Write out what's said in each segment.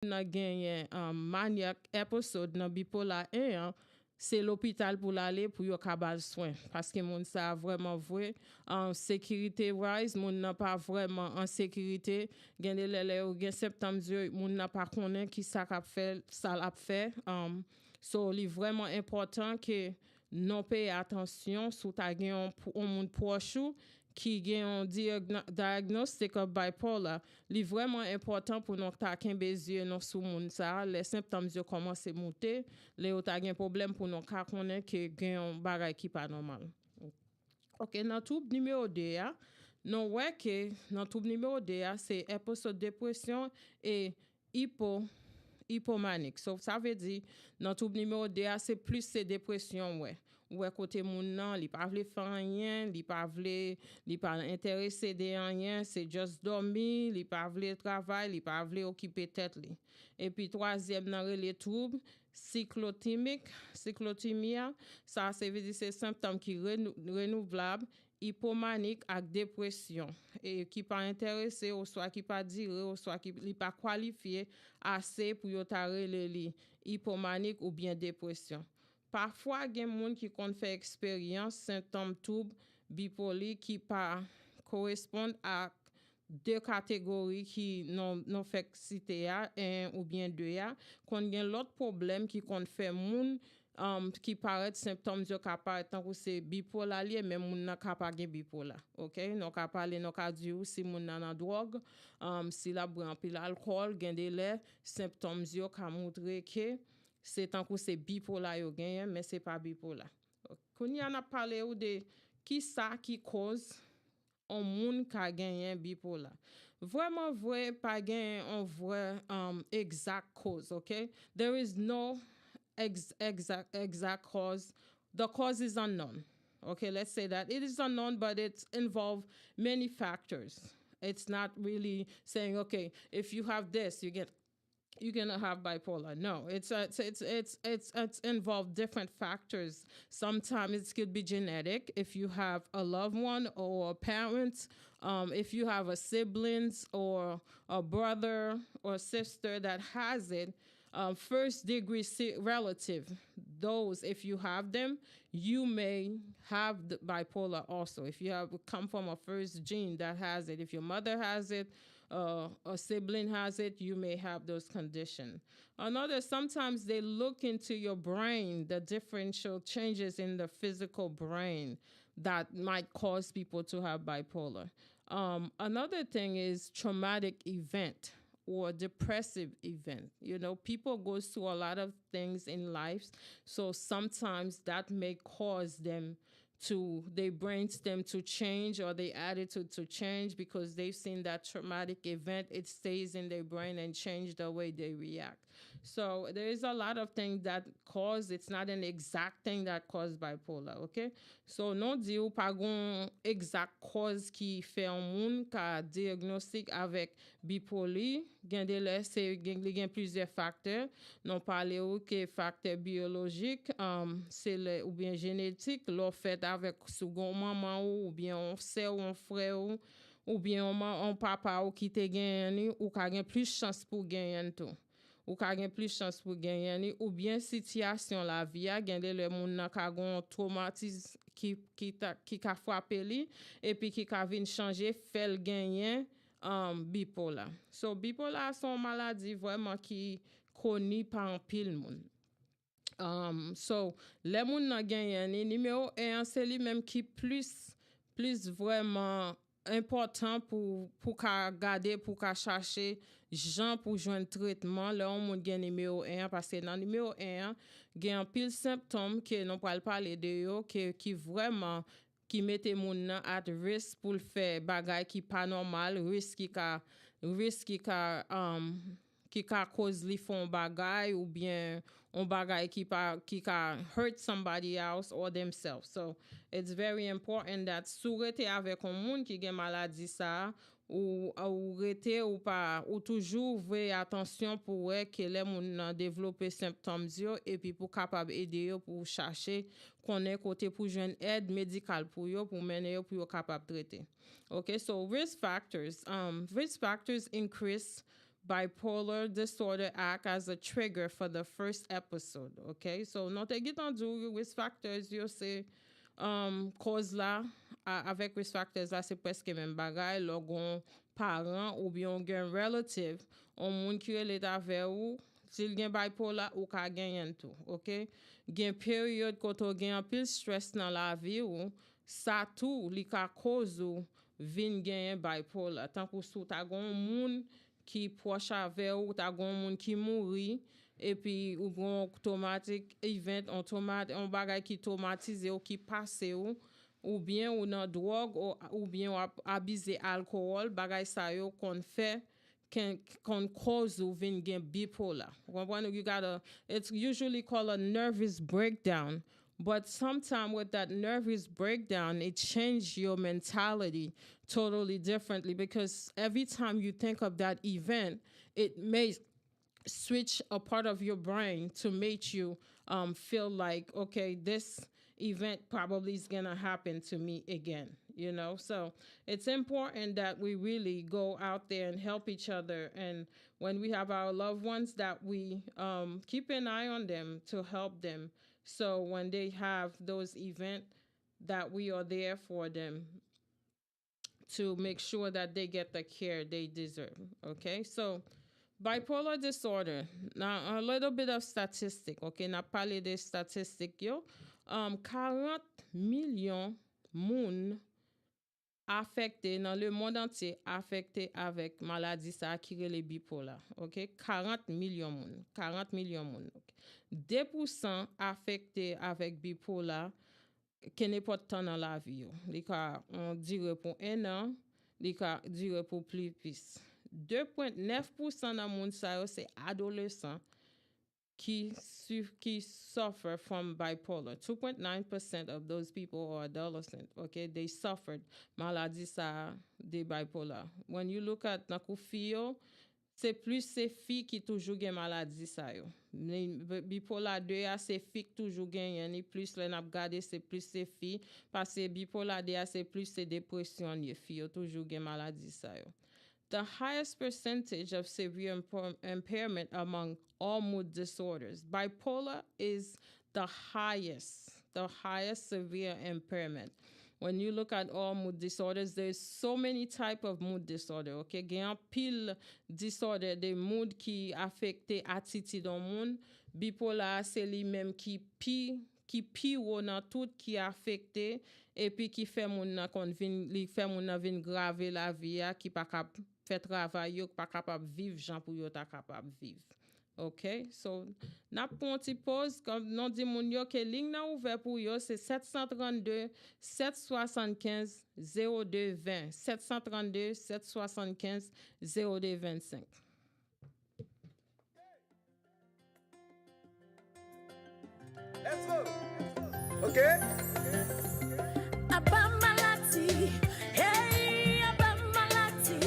nan genyen maniac episode nan bipolar 1 an, c'est l'hôpital pour l'aller pour yo kabal soin parce que moun sa vraiment vrai en sécurité wise moun n'a pas vraiment en sécurité gen de lele ou gen septembre Dieu moun n'a pas connaît qui ça qu'a fait ça l'a fait so li vraiment important que non payer attention sous ta gen on moun proche ou qui gen un diagnostic of bipolar, li vraiment important pour nous ta kembe yeux non sous moun sa, les symptômes yo commence à monter, les ou ta gen problème pour nous ka connaît que gen un bagay qui pas normal. OK, dans tout numéro 2 ya, non ouais que dans tout numéro 2 ya, c'est épisode dépression et hypomanique. So, ça veut dire, dans tout numéro 2, c'est plus c'est dépression, ouais. Ouais, côté moun nan, li pa vle faire rien, li pa intéressé de rien, c'est juste dormir, li pa vle travail, li pa vle occuper tête li. Et puis, troisième, nan les troubles cyclotimia, ça, c'est veut dire, c'est symptômes qui renouvelables, hypomanique avec dépression et qui pas intéressé ou soit qui pas dire ou soit qui pas qualifié assez pour yo tare li hypomanique ou bien dépression. Parfois gen moun qui kon fait expérience symptômes troubles bipolaires qui pas correspondent à deux catégories qui non fait citer un ou bien deux ya kon gen l'autre problème qui kon fait moun qui paraît symptômes yo ka paraît tant que c'est bipolar lié mais moun nan ka pa gen bipolar. OK, non ka parler non ka di ou si moun nan drogue si la bran pile alcool gen de lè symptômes yo ka montrer que c'est tant que c'est bipolar yo gen mais c'est pas bipolar. Kon y en a parlé ou de qui ça qui cause on moun ka genyen bipolar. Vraiment vrai pas gen on vrai exact cause, okay? There is no exact cause. The cause is unknown. Okay, let's say that it is unknown, but it's involved many factors. It's not really saying, okay, if you have this, you're gonna have bipolar. No, it's involved different factors. Sometimes it could be genetic if you have a loved one or a parent, if you have a siblings or a brother or sister that has it. First degree relative, those if you have them, you may have the bipolar also. If you have come from a first gene that has it, if your mother has it, a sibling has it, you may have those conditions. Another, sometimes they look into your brain, the differential changes in the physical brain that might cause people to have bipolar. Another thing is traumatic event or depressive event. You know, people go through a lot of things in life, so sometimes that may cause them to their brainstem to change or their attitude to change because they've seen that traumatic event. It stays in their brain and change the way they react. So there is a lot of things that cause. It's not an exact thing that cause bipolar. Okay, so non di ou pa gon exact cause qui fait un moun ka diagnostic avec bipolar. Gen de lè c'est gen plusieurs facteurs. Non parler ou que facteur biologique, c'est le ou bien génétique, l'on fait avec second maman ou bien on sœur ou on frère ou bien on papa ou qui te gagné ou ka gen plus chance pour gagner tout. Ou ka gen plus chance pour gagner ou bien situation la vie a gen de le moun nan ka gon traumatisme qui ka frappé li et puis qui ka vinn changer fait gagner bipolar. So bipolar son maladie vraiment qui connue par un pile moun. So, les moun nan genyen ni numéro 1, c'est lui même qui plus vraiment important pour ka garder, pour ka chercher gens pour joindre traitement là on moun gen numéro 1 parce que dans numéro 1 gen pile symptômes que non pral parler de yo qui vraiment qui mette moun nan at risk pour faire bagay qui pas normal, risk qui ka cause li font bagay ou bien on bagay qui ka hurt somebody else or themselves. So it's very important that sou rete avec un moun qui gen maladie ça ou rete ou pas ou toujours veiller attention pour que les moun nan développer symptômes yo et puis pour capable aider yo pour chercher connaît côté pour joindre aide médicale pour yo pour mener yo pour yo capable traiter. Okay, so risk factors increase bipolar disorder act as a trigger for the first episode. Okay, so non te gitan dou risk factors yo se cause la avec risk factors la se preske men bagay logon parent ou bien gen relative on moun ki rele ave ou s'il gen bipolar ou ka gen yen tou, ok? Gen period koto gen apil stress nan la vi ou sa tou li ka cause ou vin gen bipolar. Tant kou sou ta gon moun qui proche avec ou ta gon moun qui mouri et puis ou gon traumatic event on bagay qui traumatisé ou qui passé ou bien ou nan drogue ou bien ou abusé alcool bagay sa yo kon fait can cause ou vin gen bipolar. You gotta, it's usually called a nervous breakdown. But sometimes with that nervous breakdown, it changes your mentality totally differently because every time you think of that event, it may switch a part of your brain to make you feel like, okay, this event probably is going to happen to me again, you know? So it's important that we really go out there and help each other. And when we have our loved ones, that we keep an eye on them to help them. So when they have those events, that we are there for them to make sure that they get the care they deserve. Okay, so bipolar disorder. Now a little bit of statistic. Okay, na pale de statistic yo. 40 millions moun affecté dans le monde entier affecté avec maladie ça qui les bipolar. OK, 40 millions moun, 40 millions moun. Okay. 2% affecté avec bipolar qui n'est pas tant dans la vie. On dirait pour un an, li ka dirait pour plus. 2,9% dans moun sa yo c'est adolescent qui suffer from bipolar. 2.9% of those people are adolescent. Okay, they suffered maladie sa de bipolar. When you look at nakou fiyo, c'est plus ces filles qui toujours gen maladie sa yo. Bipolar 2 a c'est filles qui toujours gen yani plus le n'a gade c'est plus ces filles parce que bipolar 2 a c'est plus ces dépression les filles toujours gen maladie sa yo. The highest percentage of severe impairment among all mood disorders. Bipolar is the highest severe impairment. When you look at all mood disorders, there's so many type of mood disorder. Okay, gen pile disorder de mood qui affecte attitude dans monde. Bipolar c'est lui même qui pi ou nan tout qui affecté et puis qui fait moun nan kon vin li fait moun nan vin grave la vie qui pas cap fait travail yo pas capable vivre gens pour yo ta capable vivre. OK, so n'a pon ti pause comme non di moun yo que ligne nan ouvert pour yo c'est 732 775 0220 732 775 0225. Let's go. Okay? Abamalati, hey, Abamalati,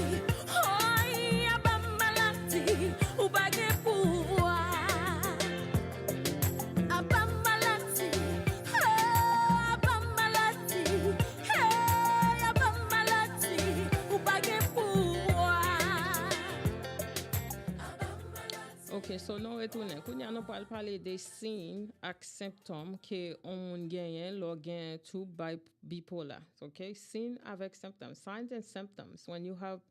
hoy, Abamalati, ubage pouvoir. Abamalati, hey, Abamalati, hey, Abamalati, ubage pouvoir. OK, so nou retounen. Kounya nou parler des signes ak symptômes que on gagne lo gen to bipolar. OK, signes avec symptômes, signs and symptoms when you have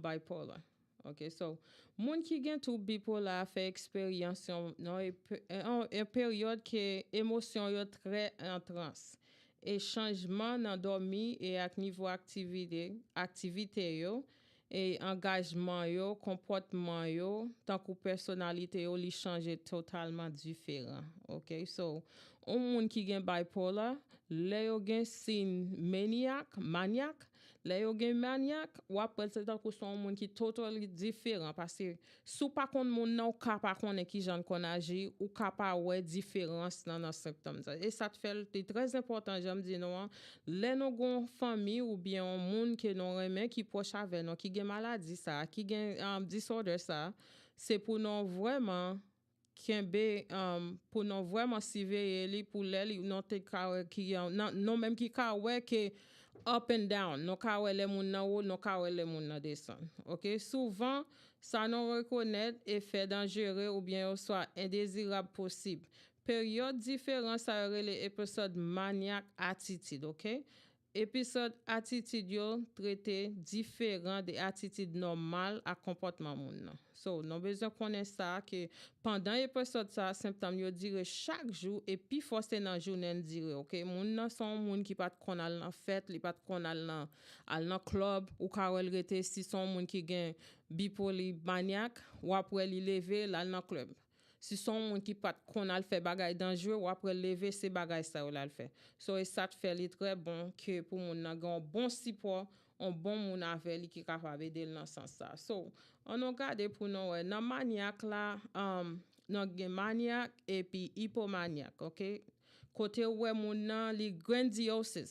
bipolar. OK, so moun ki gen to bipolar fait expérience non une période que émotion yo très intense et changement dans dormi et ak niveau activité yo et engagement yo, comportement yo, tant que personnalité yo li change totalement différent. OK, so on moun ki gen bipolar, le yo gen sin maniac, le yo gen maniac, ou après c'est tant que son moun ki totally différent parce que sou pa kon moun nan ou ka pa konnen ki jan kon agi ou ka pa wè différence dans nos symptômes. Et ça te fait très important, j'aime dire non, le nou gon famille ou bien un moun que non remen qui proche avec nous qui gen maladie ça, qui gen disorder ça, c'est pour nous vraiment pour nous vraiment surveiller li pour les non te ka qui non même qui ka ouais que up and down. Non ka wè le moun nan haut, non ka wè le moun nan descend. OK? Souvent, ça non reconnaître effet dangereux ou bien soit indésirable possible. Période différente, ça aurait les épisodes maniaque attitude, OK? Épisode attitude yo traité différent des attitudes normales à comportement moun nan. So, non besoin connaître ça que pendant épisode ça symptômes yo dire chaque jour et puis force dans journée dire OK, moun nan son moun qui pas kon al nan fête, li pas kon al nan club ou karel rete si son moun qui gen bipolar maniaque ou après li lever là nan club. Si son moun qui pat kon al fait bagay dangereux ou après lever ces bagay ça ou la le fait. So et ça te fait li très bon que pour moun nan gen un bon support, un bon moun avec li qui capable aider dans sens ça. So on a regardé pour nous dans maniaque là nan gen maniaque et puis hypomaniaque, OK? Côté ouais moun nan li grandiose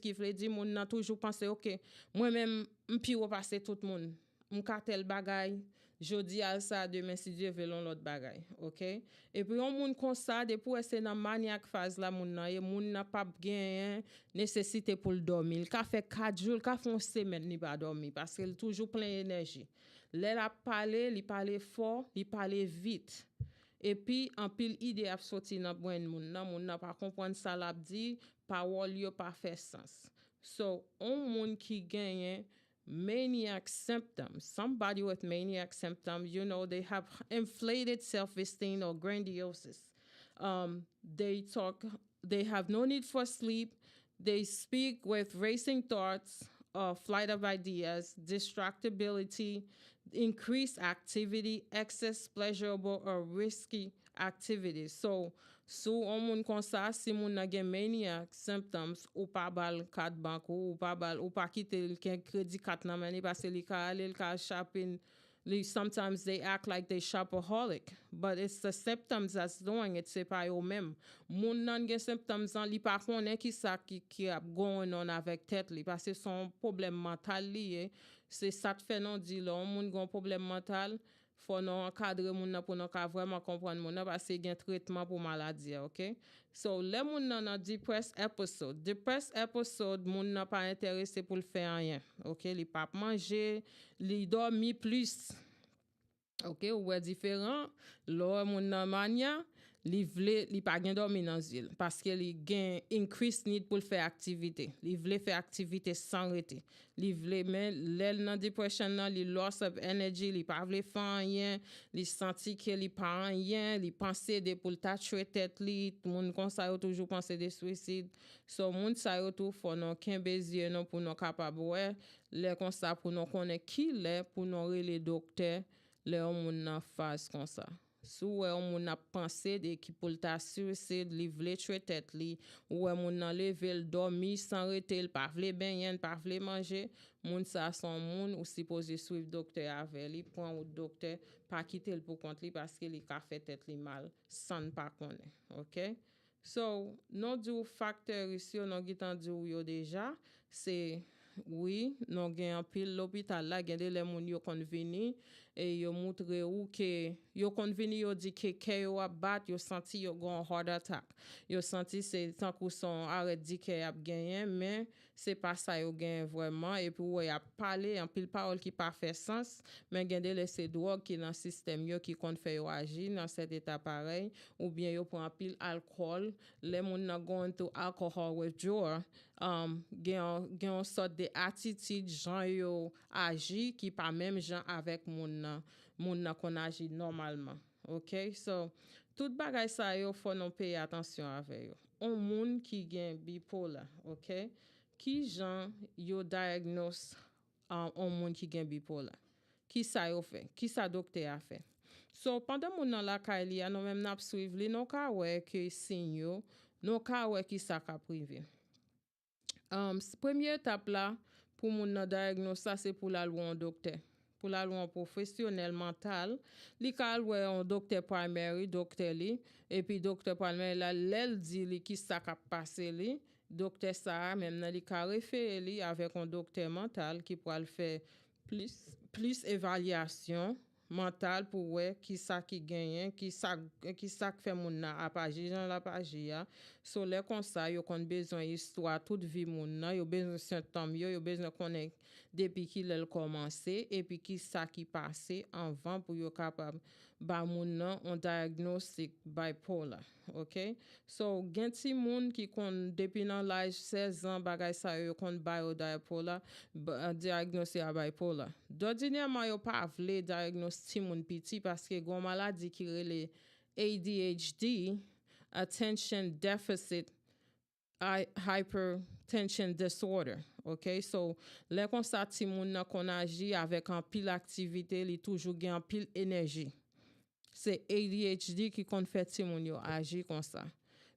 qui veut dire moun nan toujours penser OK, moi même m'pi repasser tout moun. M'ka tel bagay jodi al ça demain si Dieu veut l'autre bagay, OK? Et puis on moun comme ça depuis c'est dans maniaque phase là moun n'a pas gain nécessité pour le dormir. Il ka fait 4 jours, il ka fait une semaine ni pas dormir parce qu'il toujours plein d'énergie. Là la parler, il parler fort, il parler vite. Et puis en pile idée a sorti dans brain moun n'a pas comprendre ça l'a dit, parole yo pas fait sens. So on moun qui gagne maniac symptoms. Somebody with maniac symptoms, you know, they have inflated self-esteem or grandiosis. They have no need for sleep. They speak with racing thoughts, flight of ideas, distractibility, increased activity, excess pleasurable or risky activities. So on moun kon sa, si moun nan gen maniac symptoms, ou pa bal kat banko, ou pa kite l ken kredi kat nan mani, parce li ka ale, l ka shopping, sometimes they act like they shopaholic, but it's the symptoms that's doing it, se pa yo même. Moun nan gen symptoms an, li pa konen ki sa ki ap going on avec tête li, parce que son problème mental li, c'est ça te fait non di là, moun gon problème mental, faut non encadrer moun nan pour non ka vraiment comprendre moun nan parce que gen traitement pour maladie, OK? So les moun nan depressed episode moun nan pas intéressé pour le faire rien, OK? Li pa manger, li dormi plus. OK, ou est différent, là moun nan mania li pa gen dormi nan zil parce que li gen increased need pour faire activité. Li vle faire activité sans rete. Li vle men l'el nan depression nan li loss of energy, li pa vle faire rien, li senti que li pa rien, li pense de pour tâcher tête li, moun kon sa yo toujours penser de suicide. So moun sa yo tou fò non kembe zye non pour non capable ouais, le kon sa pour non connaît qui le pour non rele docteur, le moun nan phase comme ça. Sou on moun a pensé de qui pour ta suicide, li vle tuer tête li, ou moun nan lever l dormi sans rete, l pa vle benyen, pa vle manger, moun sa son moun ou supposé suivre docteur avec li, prend ou docteur, pas quitter l pour compte li parce que li ka fait tête li mal, sans pas connaît. OK? So, non du facteur ici, on gitan di ou yo déjà, c'est oui, non gen en pile l'hôpital là, gen de les moun yo kon vini et yo montre ou que yo kon vini yo di que yo a bat, yo senti yo gon heart attack. Yo senti c'est tant que son arrête di que a gagné mais c'est pas ça yo gen vraiment et puis ouais a parlé en pile parole qui pas fait sens mais gen de laisser drogue qui dans système yo qui kon fait yo agir dans cet état pareil ou bien yo prend pile alcool, les moun nan going to alcohol withdrawal. Gen sorte de attitude gens yo agi qui pas même gens avec moun nan qu'on agit normalement. OK? So tout bagay sa yo faut non payer attention avec yo. On moun qui gen bipolar, OK? Qui gens yo diagnose on moun qui gen bipolar? Qui sa yo fait? Qui sa docteur a fait? So pendant moun nan la kay li, non même n'a suivre li, non ka wè que signe, non ka wè qui sa ka privé. Première étape là pour moun nan diagnose ça c'est pour la loi un docteur. Pour la loi un professionnel mental, li ka lwe un docteur primary, docteur li, et puis docteur primary là l'el dit li qui ça ka passé li, docteur ça même nan li ka référé li avec un docteur mental qui pourra le faire plus évaluation mental pour ouais qui gagne, qui ça fait moun nan ap agi jan la pa agi ya. So les comme ça yo kon besoin histoire toute vie moun nan, yo besoin symptômes yo besoin connaître depuis qu'il a commencé et puis qui ça qui passé avant pour yo capable ba moun nan on diagnostic bipolar. OK? So gen ti moun qui kon depuis nan l'âge 16 ans bagay sa yo kon bipolar diagnostic a bipolar. D'ordinairement yo pa vle diagnostic moun piti parce que gon maladie qui rele ADHD, attention deficit hypertension disorder. OK? So, les constat ti moun nan kon agi avec un pile activité, li toujours gen un pile énergie. C'est ADHD qui kon fait ti moun yo agi comme ça.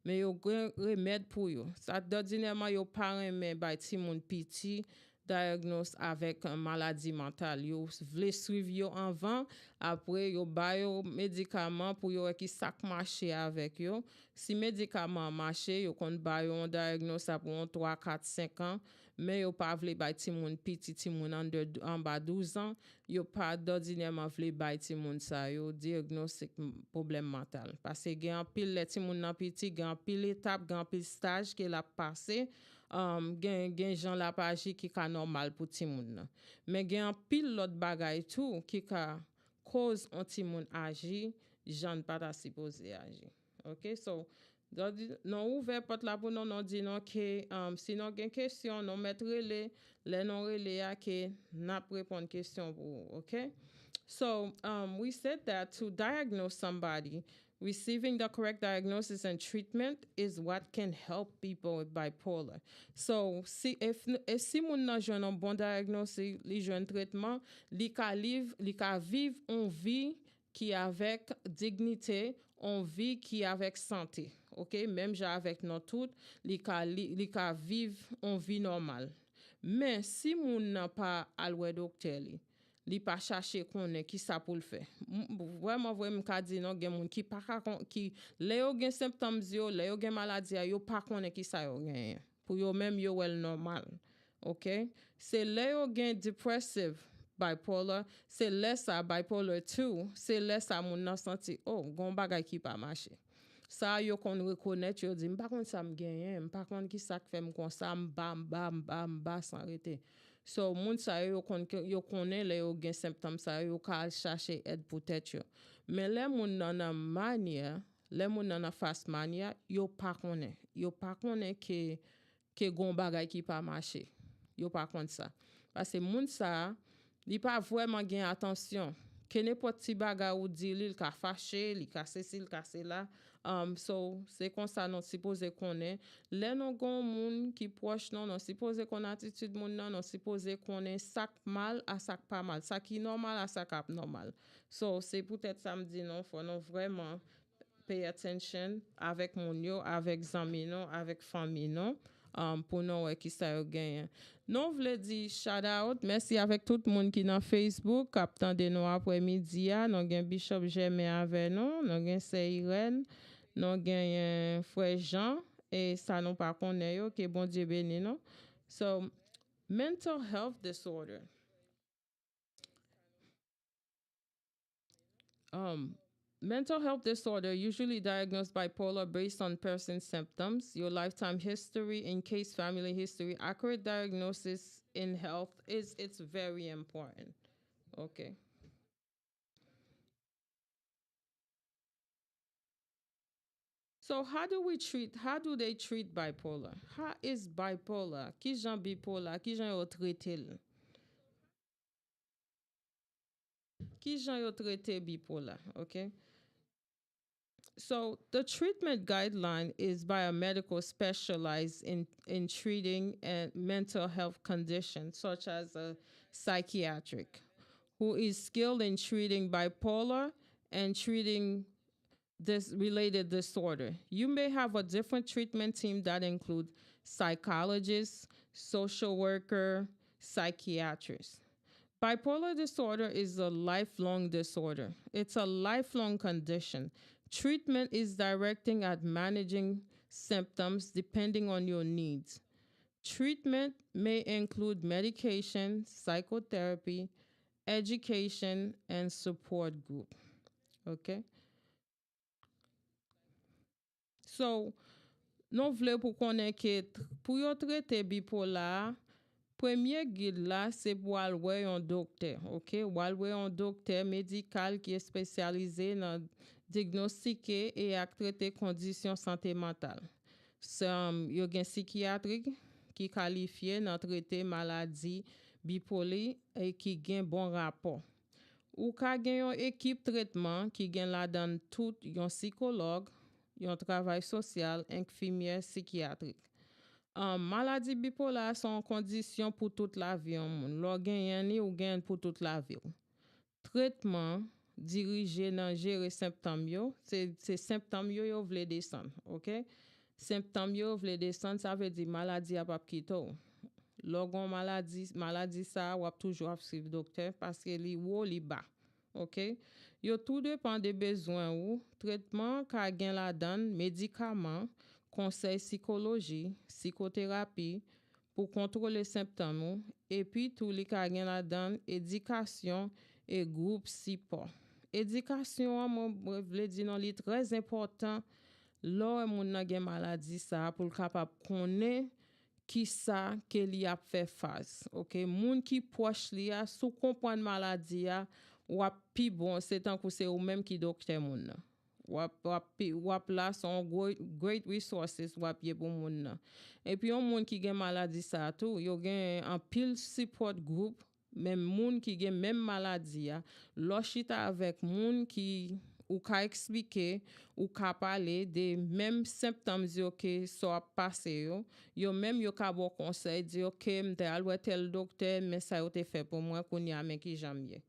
Mais yo gen remède pour yo. Ça d'ordinairement yo pa remen bay ti moun piti diagnose avec une maladie mentale. Yo vle suivre yo avant, après yo ba yo médicament pour yo qui sak marcher avec yo. Si médicament marcher, yo kon ba yo on diagnose pour 3, 4, 5 ans, mais yo pa vle bay ti moun piti ti moun en bas 12 ans, yo pa d'ordinairement vle bay ti moun sa yo diagnostic problème mental. Parce que gen pile les ti moun nan piti, gen pile étape, gen pile stage que la passé. Gen jan la pa agi ki ka normal pour ti moun nan. Mais gen an pile lot bagay tout qui ka cause an ti moun agi, jan pa ta supposé agi. OK? So, non ouvert porte la pour non di non que sinon gen question non mettre les non relé a que n'a répondre question pour. OK? So, we said that to diagnose somebody, receiving the correct diagnosis and treatment is what can help people with bipolar. So, si moun nan jwenn un bon diagnosis, li jwenn traitement, li ka vive une vie qui avec dignité, une vie qui avec santé. OK? Même ja avec nous tout, li ka vive une vie normale. Mais si moun nan pa alwe docteur li pa chercher connaît qui ça pour le faire. Vraiment ka di non gen moun qui pa qui le yo gen symptômes yo, le yo gen maladie yo pa connaît qui ça yo gen. Pour yo même yo well normal. OK? C'est le yo gen depressive bipolar, c'est le ça bipolar 2, c'est le ça moun nan senti oh gon bagay qui pa marcher. Ça yo kon reconnaître yo di m'pa konn ça m gen, m'pa konn qui ça fait m kon ça bam sans arrêter. So moun sa yo konnen le yo gen symptômes sa yo ka chercher aide pour tête yo. Mais les moun nan mania, les moun nan fast mania, yo pa konnen que gon bagay qui pa marcher. Yo pa konn ça. Parce que moun sa li pa vraiment gen attention. Que n'importe ti bagay ou di li ka fâché, li ka ceci, li ka cela. So c'est comme ça non supposé connaît. Les non gon moun qui proche non supposé qu'on attitude moun non supposé connaît sak mal à sak pas mal, ça qui normal à sak abnormal. So c'est peut-être ça me dit non faut non vraiment pay attention avec moun yo, avec zami non, avec famille non. Pour nous qui ça yo gagne. Non vle di shout out, merci avec tout le monde qui dans Facebook, captant de nous après-midi, nous gen Bishop Germain avec nous, nous gen Irène, nous gen frère Jean et ça nous pas connaît yo que bon Dieu béni non. So mental health disorder. Mental health disorder usually diagnosed bipolar based on person's symptoms, your lifetime history, in case family history. Accurate diagnosis in health it's very important. Okay. So how do they treat bipolar? How is bipolar? Qui jan bipolar? Qui jan yo traité? Qui jan yo traité bipolar? Okay. So the treatment guideline is by a medical specialized in treating mental health conditions such as a psychiatric, who is skilled in treating bipolar and treating this related disorder. You may have a different treatment team that include psychologists, social worker, psychiatrists. Bipolar disorder is a lifelong disorder. It's a lifelong condition. Treatment is directing at managing symptoms depending on your needs. Treatment may include medication, psychotherapy, education, and support group. Okay? So, nous voulons pour connaître que pour yo traiter bipolar, premier guide là, c'est pour aller voir un docteur, ok? Ou aller voir un docteur médical qui est spécialisé dans diagnostiquer et à traiter conditions santé mentale. C'est yo gen psychiatrique qui qualifié dans traiter maladie bipolaire et qui gen bon rapport. Ou ka gen une équipe traitement qui gen la dans tout yon psychologue, yon travail social, infirmière psychiatrique. Maladie bipolaire sont condition pour toute la vie en monde. Lo gen ni ou gen pour toute la vie. Traitement dirigé dans gérer symptômes yo, c'est symptômes yo vle descendre, OK? Symptômes yo vle descendre, ça veut dire maladie a pas quito. Logon maladie ça ou toujours suivre docteur parce que li haut li bas. OK? Yo tout dépend des besoins ou traitement ka gen la donne, médicaments, conseil psychologie, psychothérapie pour contrôler les symptômes ou, et puis tout li ka gen la donne éducation et groupe support. Éducation moi vle di non li très important lor moun nan gen maladie ça pour capable connaître qui ça que li a fait face. OK, moun qui proche li a sous comprendre maladie a ou pi bon c'est tant que c'est ou même qui docteur moun nan. Wap là son great resources wap ye pour moun nan. Et puis on moun qui gen maladie ça tout, yo gen un pile support group même moun qui gen même maladie a, lo chita avec moun qui ou ka expliquer ou ka parler des mêmes symptômes yo que so a passé yo même yo ka bon conseil di OK m'te al wè tel docteur mais ça yo te fait pour moi qu'on y a men ki jamye.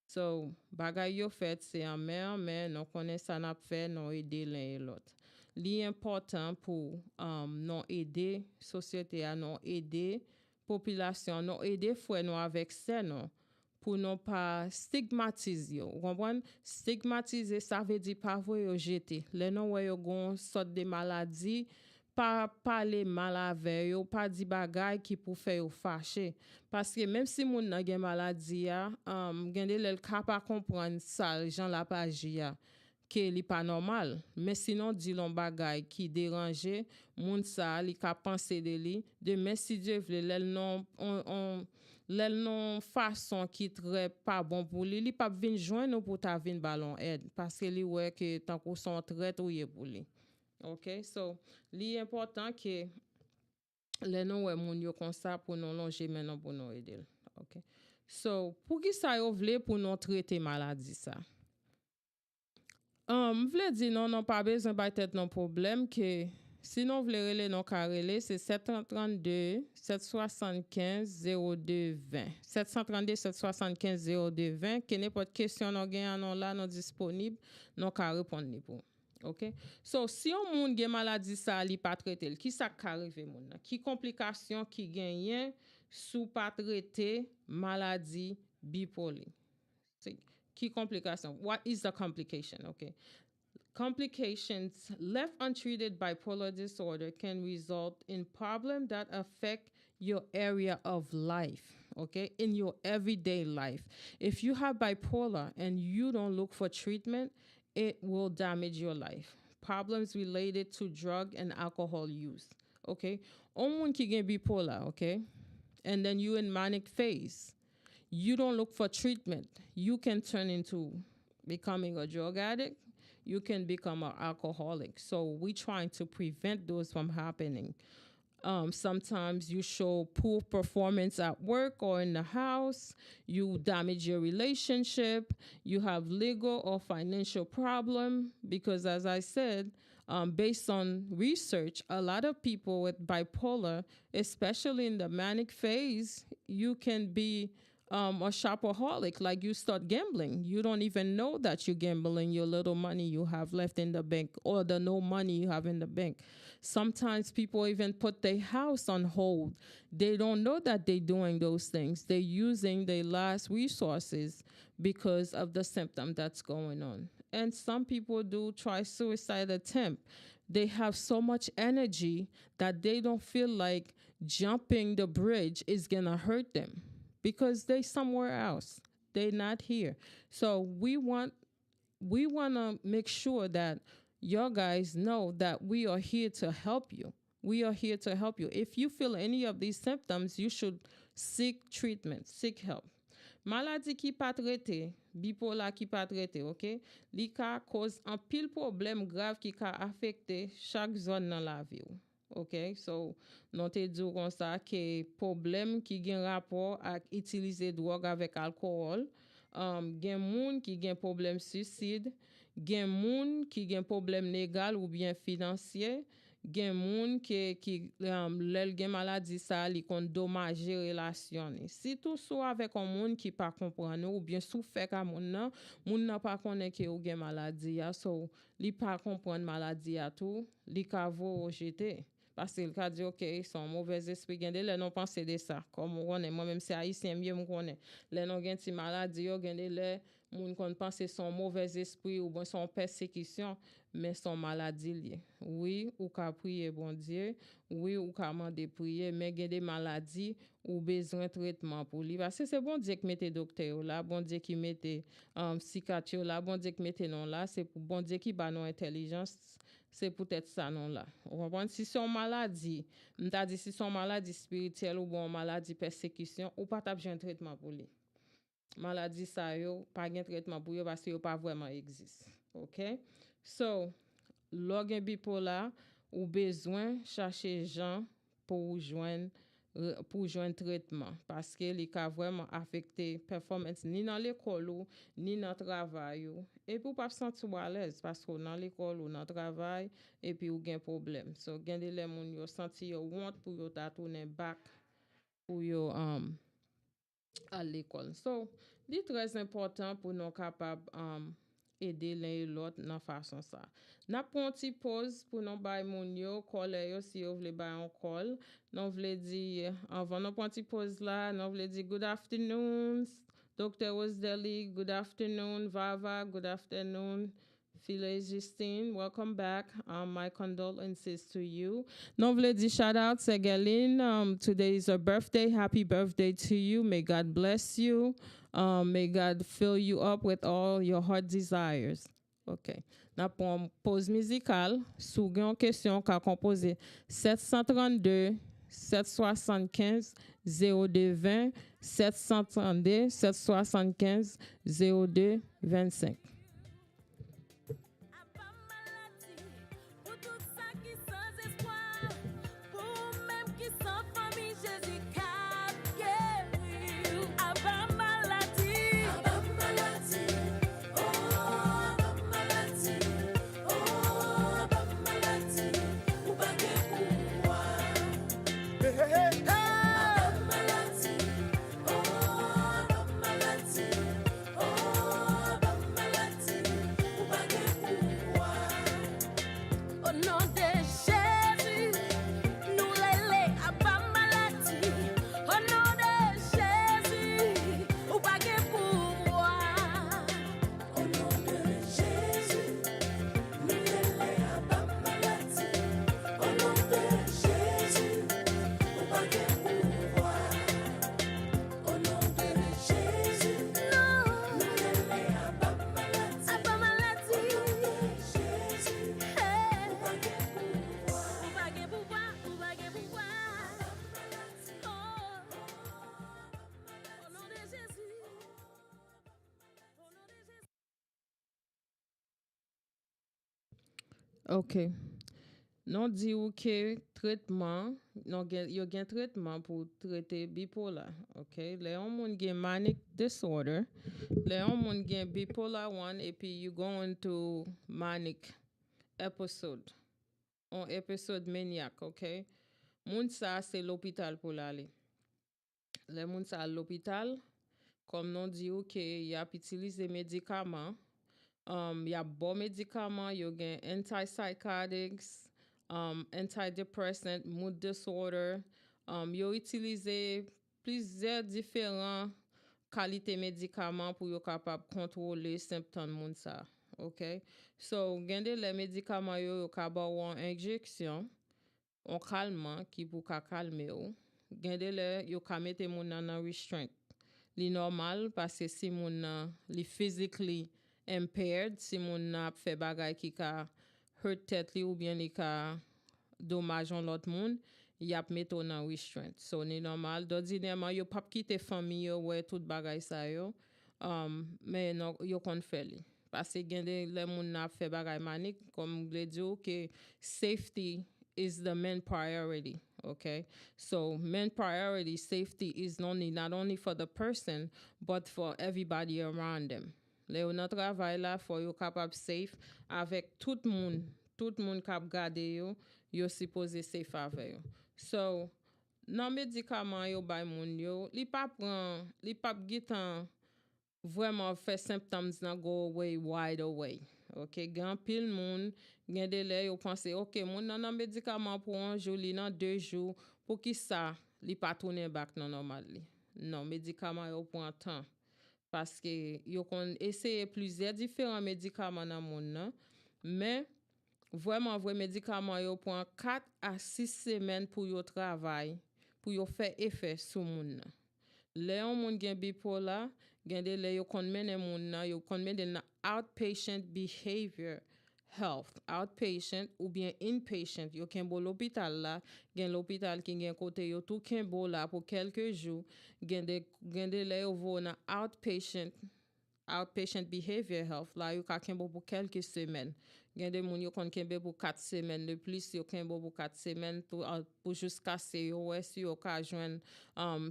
So bagay yo fait c'est en mer mais non connaît ça n'a fait non aider l'un et l'autre. Li important pour non aider société à non aider population non aider frère non avec ça non pour ne pas stigmatiser. Vous comprenez? Stigmatiser, ça veut dire pas vous jeter. Les non ouais yon sorte de maladie, pas parler mal avec yo, pas di bagay qui pour faire yo fâcher. Parce que même si moun nan gen maladie a, gen de lel ka pa comprendre ça, gens la pa ya que li pas normal. Mais sinon di lon bagay qui dérange, moun sa li ka penser de li, de mais si Dieu veut lel non lel non façon qui très pas bon pour lui, li pas vinn joindre pour ta vinn ballon aide parce que li ouais que tant qu'on son très touye pour lui. OK, so li important que les non ouais moun yo comme ça pour non longer maintenant pour nous aider. OK. So pour qui ça yo vle pour nous traiter maladie ça? Vle di non pas besoin ba tête non problème que sinon, vous voulez non carrelé, c'est 732 775 02 20. 732 775 02 20. Que n'importe question non gagne non là non disponible, non ka répondre pour. OK? So si on moun gen maladie ça li pas traiter, qui ça ka arrive moun nan? Qui complication qui gagne sous pas traiter maladie bipolaire? Qui complication? What is the complication? Okay? Complications left untreated bipolar disorder can result in problems that affect your area of life, okay, in your everyday life. If you have bipolar and you don't look for treatment, it will damage your life. Problems related to drug and alcohol use, okay? On moun ki gen bipolar, okay, and then you in manic phase, you don't look for treatment, you can turn into becoming a drug addict. You can become an alcoholic. So we're trying to prevent those from happening. Sometimes you show poor performance at work or in the house. You damage your relationship. You have legal or financial problem because, as I said, based on research, a lot of people with bipolar, especially in the manic phase, you can be a shopaholic, like you start gambling. You don't even know that you're gambling your little money you have left in the bank or the no money you have in the bank. Sometimes people even put their house on hold. They don't know that they're doing those things. They're using their last resources because of the symptom that's going on. And some people do try suicide attempt. They have so much energy that they don't feel like jumping the bridge is gonna hurt them, because they somewhere else. They're not here. So we want to make sure that your guys know that we are here to help you. We are here to help you. If you feel any of these symptoms, you should seek treatment, seek help. Maladie qui pas traité, bipolar qui pas traité, OK? Li ka cause un pile problème grave qui ka affecter chaque zone dans la vie. OK? So, non te dit comme ça que problème qui gen rapport avec utiliser drogue avec alcool, gen moun qui gen problème suicide, gen moun qui gen problème légal ou bien financier, gen moun qui lèl gen maladie ça li kon dommage relation ni. Si tout soit avec un moun qui pas comprendre ou bien sou fait ka moun nan pas connaît que ou gen maladie ya, so li pas comprendre maladie ya tout, li ka vo jeter. Parce qu'il a dit, OK, son mauvais esprit, gen de lè non pense de ça. Comme on est, moi-même, c'est haïtien, mieux me connaît. Lè non gen ti maladie, gen de lè, moun kon pense son mauvais esprit ou bon son persécution, mais son maladie lié. Oui, ou ka prier, bon Dieu. Oui, ou ka mande prier, mais gen de maladies ou besoin de traitement pour lui. Parce que c'est bon Dieu qui mette docteur là, bon Dieu qui mette psychiatre là, bon Dieu qui mette non là, c'est pour bon Dieu qui ba non intelligence. C'est peut-être ça non là. On comprend si son maladie, m'ta dit si son maladie spirituelle ou bon maladie persécution ou pas tap un traitement pour lui. Maladie ça yo pas gen traitement pour yo parce que yo pas vraiment existe. OK? So, logen bipolar ou besoin chercher gens pour joindre traitement parce que li ka vraiment affecter performance ni dans l'école ou ni dans travail ou et pour pas sentir à l'aise parce que dans l'école ou dans travail et puis ou gen problème. So gen de les moun yo senti yo want pour yo ta tourner back pour yo à l'école. So, c'est très important pour nous capables aider l'un et l'autre dans façon ça. N'a pris une petite pause pour nous bay moun yo, coller yo si vous voulez bay un call. Nous voulons dire avant nous prendre une petite pause là, nous voulons dire good afternoon Dr. Rosdeli, good afternoon Vava, good afternoon Phyllis Justine, welcome back. My condolences to you. Nous voulons dire shout out Segaline. Today is her birthday. Happy birthday to you. May God bless you. May God fill you up with all your heart desires. OK. N'a pour une pause musicale. Sous une question qu'a composé 732 775 0220 732 775 0225. Pour tout ça qui sans espoir, pour même qui sans famille, Jésus cap guéri. Abba maladie, oh Abba maladie, ou pas de pouvoir. Hey, hey, hey. Abba maladie, oh Abba maladie, ou pas de pouvoir. Au nom de Jésus, nous l'élèvons à pas maladie. Au nom de Jésus, ou pas de pouvoir. Au nom de Jésus, nous l'élèvons à pas maladie. Au nom de Jésus, ou pas de pouvoir. Au nom de Jésus, nous l'élèvons à pas maladie. À pas maladie. Au nom de Jésus, ou pas de pouvoir. Ou pas de pouvoir, ou pas de pouvoir. Oh, au nom de Jésus. Au nom de Jésus. OK. Non dit ou que traitement, non yo gen traitement pour traiter bipolar. OK. Les on moun gen manic disorder. Les on moun gen bipolar 1 et puis you go into manic episode. Un épisode maniaque, OK? Moun ça c'est l'hôpital pour l'aller. Les moun ça à l'hôpital comme non dit ou que y a utilisé médicaments. Y a bon médicaments, yo gen antipsychotics, antidepressant, mood disorder. Yo utilisé plusieurs différents qualités médicaments pour yo capable contrôler symptômes moun ça. OK? So, gen de les médicaments yo capable ou injection, on calmant qui pour ka calmer ou. Gen de le yo ka mette moun nan restraint. li normal parce que si moun nan li physically impaired, si moun nan ap fait bagay ki ka hurt tête li ou bien li ka dommage an lot moun, y ap meto nan restraint. So ni normal. D'ordinairement, yo pap kite fami yo wè tout bagay sa yo. Mais non, yo kon fè li. Parce que gen de le moun ap fè bagay manik, comme gle di yo, que safety is the main priority. Okay, so main priority safety is not only for the person but for everybody around them. Le yo nan travay la for yo kapab safe avec tout moun kap gade yo, yo supposé safe avec yo. So nan médicament yo bay moun yo, li pap gitan vraiment fait symptoms nan go away wide away. Ok, gen pile moun, gen de le yo pense, ok, moun nan médicament pour un jour, li nan 2 jours, pour ki sa, li pa tourner back nan normal li. Non, médicament yo prend temps. Parce que yo kon essayer plusieurs différents médicaments nan moun nan, mais vraiment vrai médicament yo prend 4 à 6 semaines pour yo travail, pour yo faire effet sur moun nan. Le yon moun gen bipolar, gen de le yo kon mene moun nan, yo kon mene nan outpatient behavior health. Outpatient ou bien inpatient. Yo ken bo l'hôpital la, gen l'hôpital ki gen kote yo tout ken bo la pour quelques jours. Gen de le yo vo nan outpatient behavior health la yo ka ken bo pour quelques semaines. Gen de moun yo kon kenbe pour 4 semaines de plus, yo kenbo pour 4 semaines pour jusqu'à se yo wè si yo ka jwen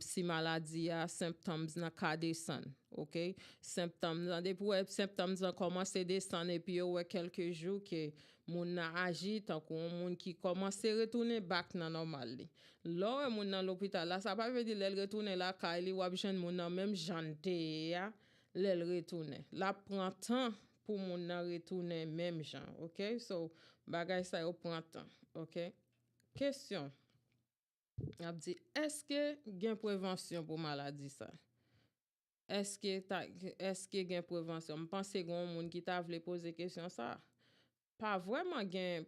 si maladie a symptoms nan ka desan. OK? Symptoms nan de pou symptoms nan commence desan et puis yo wè quelques jours que moun nan agi tant qu'on moun qui commence retourner back nan normal li. Là moun nan l'hôpital là ça pas veut dire l'el retourner la ka li wap jwen moun nan même jante ya l'el retourner. La prend temps pour moun nan retourner même gens, OK? So bagay sa yo prend temps, OK? Question. A dit est-ce que gen prévention pour maladie ça? Est-ce que gen prévention? Je pense que gon moun qui t'a vle poser question ça. Pas vraiment gen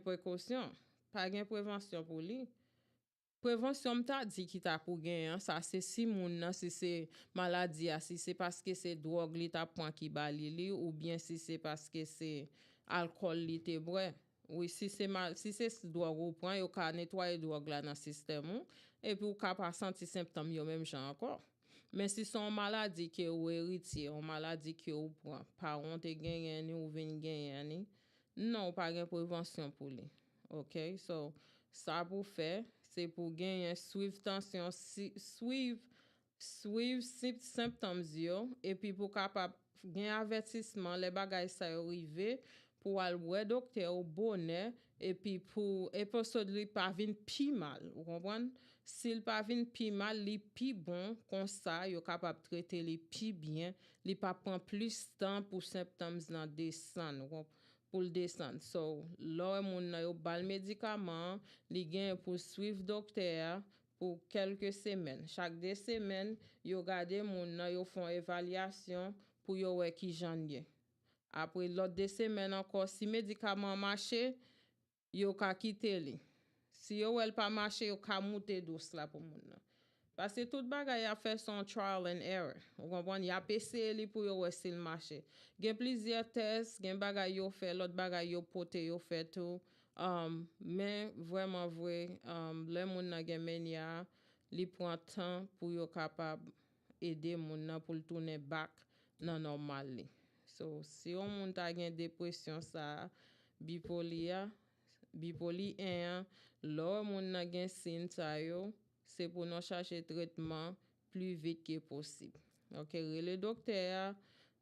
précaution, pas gen prévention pour lui. Prévention m'ta dit qui t'a pour gen, ça c'est si moun nan si c'est maladie, si c'est parce que c'est drogue li t'a prend qui bali li ou bien si c'est parce que c'est alcool li te boit. Oui, si c'est drogue ou prend yo ka nettoyer drogue là dans système ou, et puis ou ka pas senti symptômes yo même genre encore. Mais si son maladie que ou héritier, une maladie que ou prend, parent te gagné ni ou vinn gagné ni, non pas gen prévention pour lui. OK? So ça pour faire c'est pour gagner suivre tension suivre symptômes yo et puis pour capable gagner avertissement les bagages ça arrivé pour aller voir docteur au bonheur et puis pour lui pas vinn pi mal, vous comprenez? S'il pas vinn pi mal, li pi bon comme ça yo capable traiter li pi bien, li pas prend plus temps pour symptômes nan descendre pour le descendre. So, là, moun nan yo bal médicament, li gen pour suivre docteur pour quelques semaines. Chaque 2 semaines, yo gade moun nan yo font évaluation pour yo wè ki jan ye. Après l'autre 2 semaines encore, si médicament marché, yo ka kite li. Si yo wèl pas marché, yo ka moute douce la pour moun nan. Parce que tout bagay a fait son trial and error. Vous comprenez? Y a essayé li pour yo wè s'il marché. Gen plusieurs tests, gen bagay yo fait, l'autre bagay yo pote yo fait tout. Mais vraiment vrai, le moun nan gen menia, li prend temps pour yo capable aider moun nan pour tourner back nan normal li. So, si on moun ta gen dépression ça, bipolia 1, là moun nan gen sin sa yo, c'est pour nous chercher traitement plus vite que possible. OK, le docteur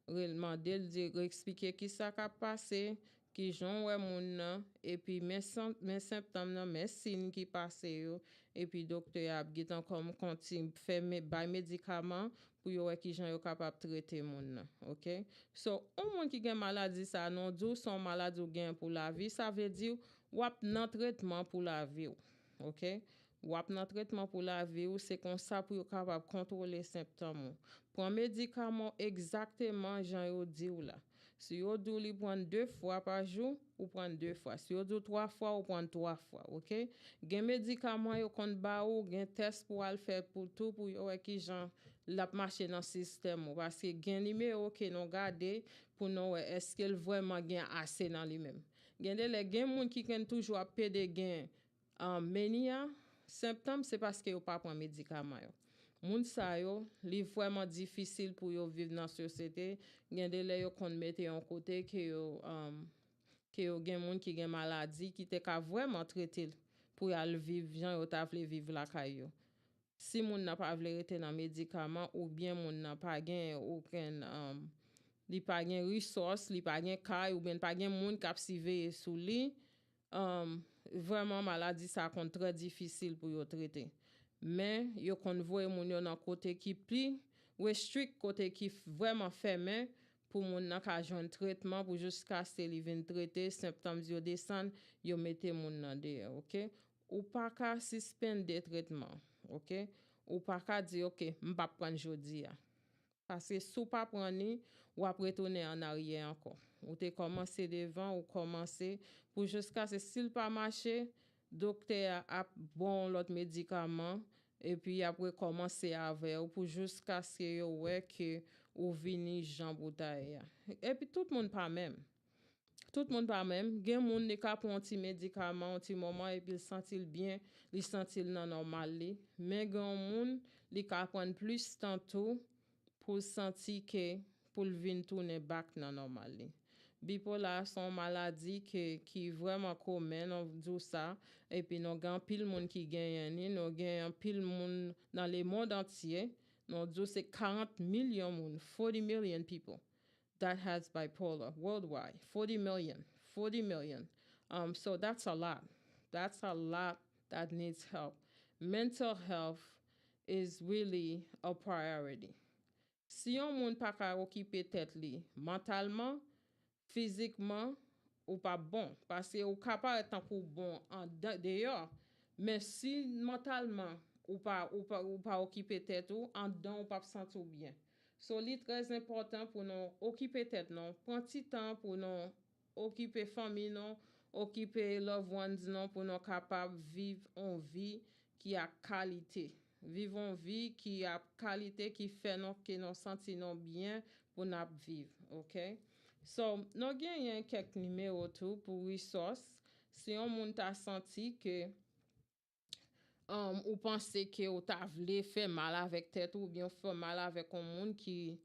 réellement dire expliquer qui ça ka passé, qui jon wè moun nan et puis mes symptômes nan, mes signes qui passé yo et puis docteur a gitan comme continue faire bay médicament pour yo wè qui jon yo capable traiter moun nan. OK? So, on moun qui gen maladie ça non dou son maladie ou gen pour la vie, ça veut dire wap nan traitement pour la vie. OK? Wap nan traitement pour la vie ou c'est comme ça pour yo capable contrôler symptômes. Prend médicament exactement jan yo di ou la. Si yo dou li prend 2 fois par jour, ou prend 2 fois. Si yo dou 3 fois, ou prend 3 fois. OK? Gen médicament yo kon ba ou, gen test pour al faire pour tout pour yo ki jan la marché dans système parce que gen numéro que nous garder pour nous est-ce qu'elle vraiment gen assez dans lui-même. Gen de les gen moun qui ken toujours pédé gen en mania symptômes c'est parce que yo pas prend médicament yo. Moun sa yo, li vraiment difficile pour yo vivre dans la société. Gen de les yo kon mette en côté que yo gen moun qui gen maladie qui te ka vraiment traiter pour y vivre jan yo ta vle vivre la kay yo. Si moun n'a pas vle rete dans médicament ou bien moun n'a pas gen aucun li pa gen ressource, li pa gen kay ou bien pas gen moun k'ap surveiller sou li, vraiment maladie ça kon très difficile pour yo traiter. Mais yo kon voye moun yo dans côté qui pli restrict côté qui vraiment fermé pour moun nan ka joindre traitement pour jusqu'à ce li vinn traiter symptômes yo descend yo mette moun nan de, OK? Ou pas ka suspendre des traitements, OK? Ou pas ka di OK, m'pa prendre jodi ya. Parce que sou pas prendre ou après retourner en arrière encore. Ou te commencé devant ou commencer pour jusqu'à ce s'il pas marché, docteur a bon l'autre médicament et puis après commencer avec ou pour jusqu'à ce que yo ouais que ou vini Jean bouteille. Et puis tout le monde pas même. Tout le monde pas même. Gen moun ne ka prend un petit médicament un petit moment et puis il sentit bien, il sentit nan normal li. Mais gen moun li ka prendre plus tantôt pour sentir que pour vinn tourner back nan normal li. Bipolar son maladie qui vraiment commune on dit ça et puis nous gan pile monde qui gagne ni nous gan pile monde dans le monde entier nous dit c'est 40 millions monde 40 million people that has bipolar worldwide 40 million so that's a lot that needs help. Mental health is really a priority. Si yon moun pa ka occuper tête li mentalement, physiquement, ou pas bon, parce que ou capable être pour bon en dehors, mais si mentalement ou pas occuper tête ou en dedans ou pas sentir bien. So li très important pour nous occuper tête non, prendre petit temps pour nous occuper famille non, occuper loved ones non pour nous capable vivre une vie qui a qualité. Vivre une vie qui a qualité qui fait nous que nous sentons bien pour nous vivre, OK? So, nous gagnons quelques numéros tout pour ressources. Si on moun ta senti que ou pensez que ou ta vle fait mal avec tête ou bien fait mal avec un monde qui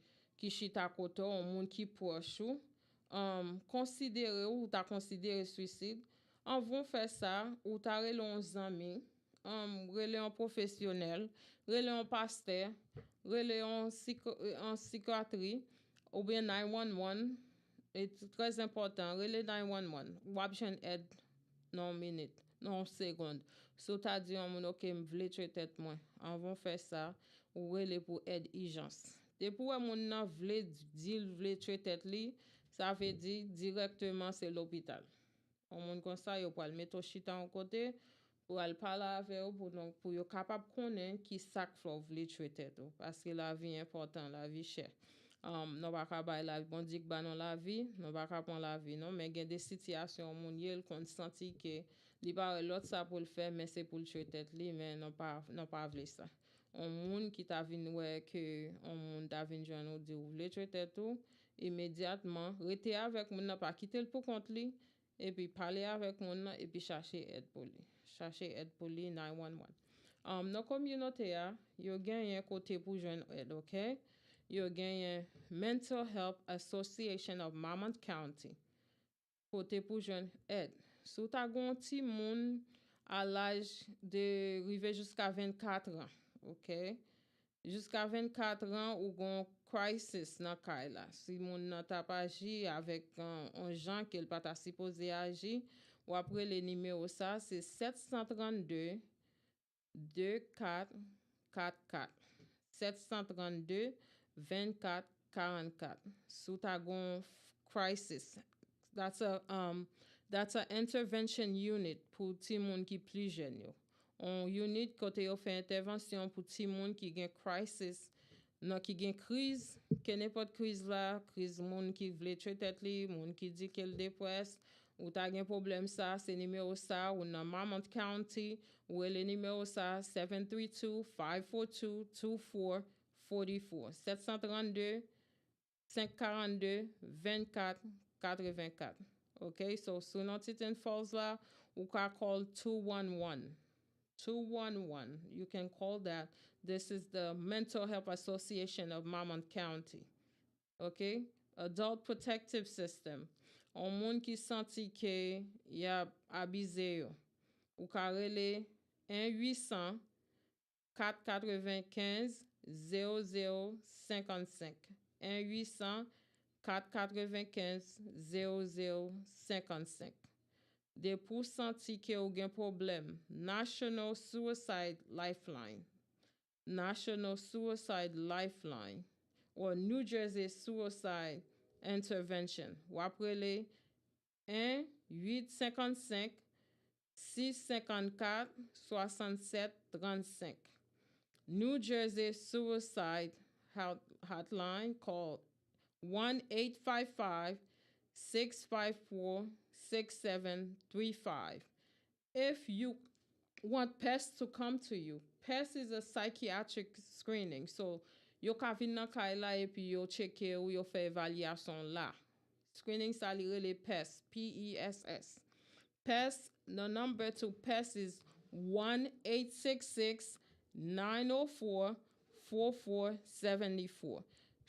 chita côté un monde qui proche ou considérer ou ta considérer suicide, on vont faire ça ou ta relon zami, relé un professionnel, relé un pasteur, relé un psychiatrie ou bien 911. C'est très important. Relé 911. Ou option aide non minute, non seconde. So ta dit on moun OK, m'vle tuer tête moi. On va faire ça ou relé pour aide urgence. Depuis moun nan vle tuer tête li, ça veut dire directement c'est l'hôpital. On moun comme ça yo pour le mettre chita en côté pour aller parler avec eux pour yo capable connaître qui sak fò vle tuer tête parce que la vie est importante, la vie chère. Non pas ka bay la bon dik ba non la vie, non pas ka prendre la vie non, mais gen des situations moun yel kon senti que li pa l'autre ça pour le faire mais c'est pour le tuer tête li mais non pas vle ça. On moun qui t'a vinn ouais que on moun t'a vinn joindre ou di ou vle tuer tête ou immédiatement rete avec moun nan pas quitter le pour compte li et puis parler avec moun nan et puis chercher aide pour lui. Chercher aide pour lui 911. Dans communauté a, yo gen un côté pour joindre aide, OK? Yo gen Mental Health Association of Marmont County. Côté pour joindre aide. Si tu as un petit moun à l'âge de arriver jusqu'à 24 ans, OK? Jusqu'à 24 ans ou gon crisis dans kay la. Si moun nan t'a pas agi avec un gens qu'il pas ta supposé agir ou après les numéros ça c'est 732 2444 732 2444. Si tu as un crisis, that's a intervention unit pour ti moun qui plus jeune yo. On unit côté yo fait intervention pour ti moun qui gen crisis, non qui gen crise, que n'importe crise là, crise moun qui vle tuer tête li, moun qui dit qu'elle dépresse ou ta gen problème ça, c'est numéro ça ou dans Marmont County ou le numéro ça 732-542-2444 44. 732 542 24 84. Okay, so sous notre petite Falls là, ou can call 211. 211. You can call that. This is the Mental Health Association of Mammoth County. OK? Adult Protective System. On moun ki senti ke y a abize yo. Ou ka rele 1-800 495 0055. 1-800 495 0055. De pou senti ke ou gen problem, National Suicide Lifeline. National Suicide Lifeline or New Jersey Suicide Intervention. Ou aprele 1-855 654 6735. New Jersey Suicide Hotline called 1-855 654 6735. If you want PES to come to you, PES is a psychiatric screening. So, yo ka vin nan kay la epi yo cheke ou yo fe evaluasyon la. Screening sa li rele PES, P-E-S-S. PES, the number to PES is 1-866-904-4474.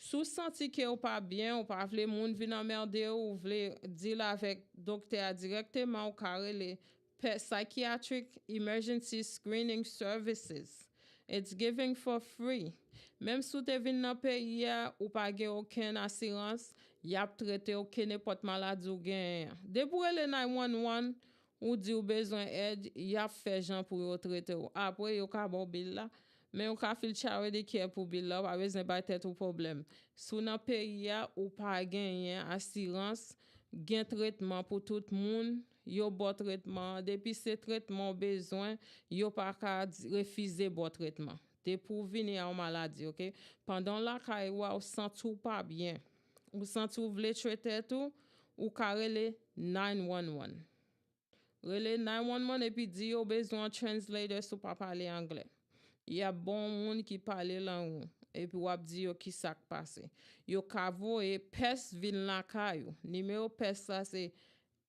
Sou santi ke ou pa bien, ou pa vle moun vin emmerde ou vle di la vek dokter directement ou karele Psychiatric Emergency Screening Services. It's giving for free. Même sou te vin nan peyi ya ou pa gen aucun assurance, yap traite aucun n'importe maladie ou gen. De pou ele 911 ou di ou besoin aide, yap fait jan pour yo traite ou. Après yo ka bon bill la. Mais on ka fil chawe de care pour bill la, pa besoin bay tête ou problème. Sou nan peyi ya ou pa gen assurance, gen traitement pour tout moun, yo bon traitement. Depuis ce traitement besoin, yo pa ka refuser bon traitement. De pour venir en maladie, OK? Pendant la kay ou senti ou pas bien, ou senti ou vle traiter tout, ou ka rele 911. Rele 911 et puis di yo besoin translator sou pa parler anglais. Y a bon moun ki parle langue et puis wap di yo ki sak passe. Yo ka voye PES vin la kayo. Numéro PES sa c'est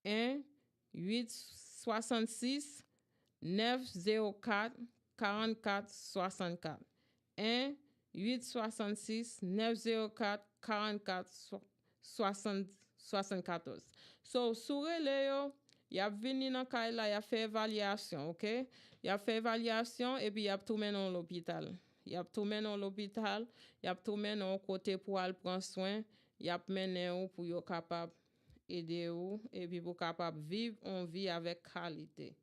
1-866 904 44 64. 1-866 904 44 74. So, sou rele yo, y a vini nan kay la, y a fait évaluation, OK? Y a fait évaluation et puis y a tout menon l'hôpital. Y a tout menon l'hôpital, y a tout menon côté pour al prendre soin, y a mené ou pour yo capable aider ou et puis pour capable vivre en vie avec qualité.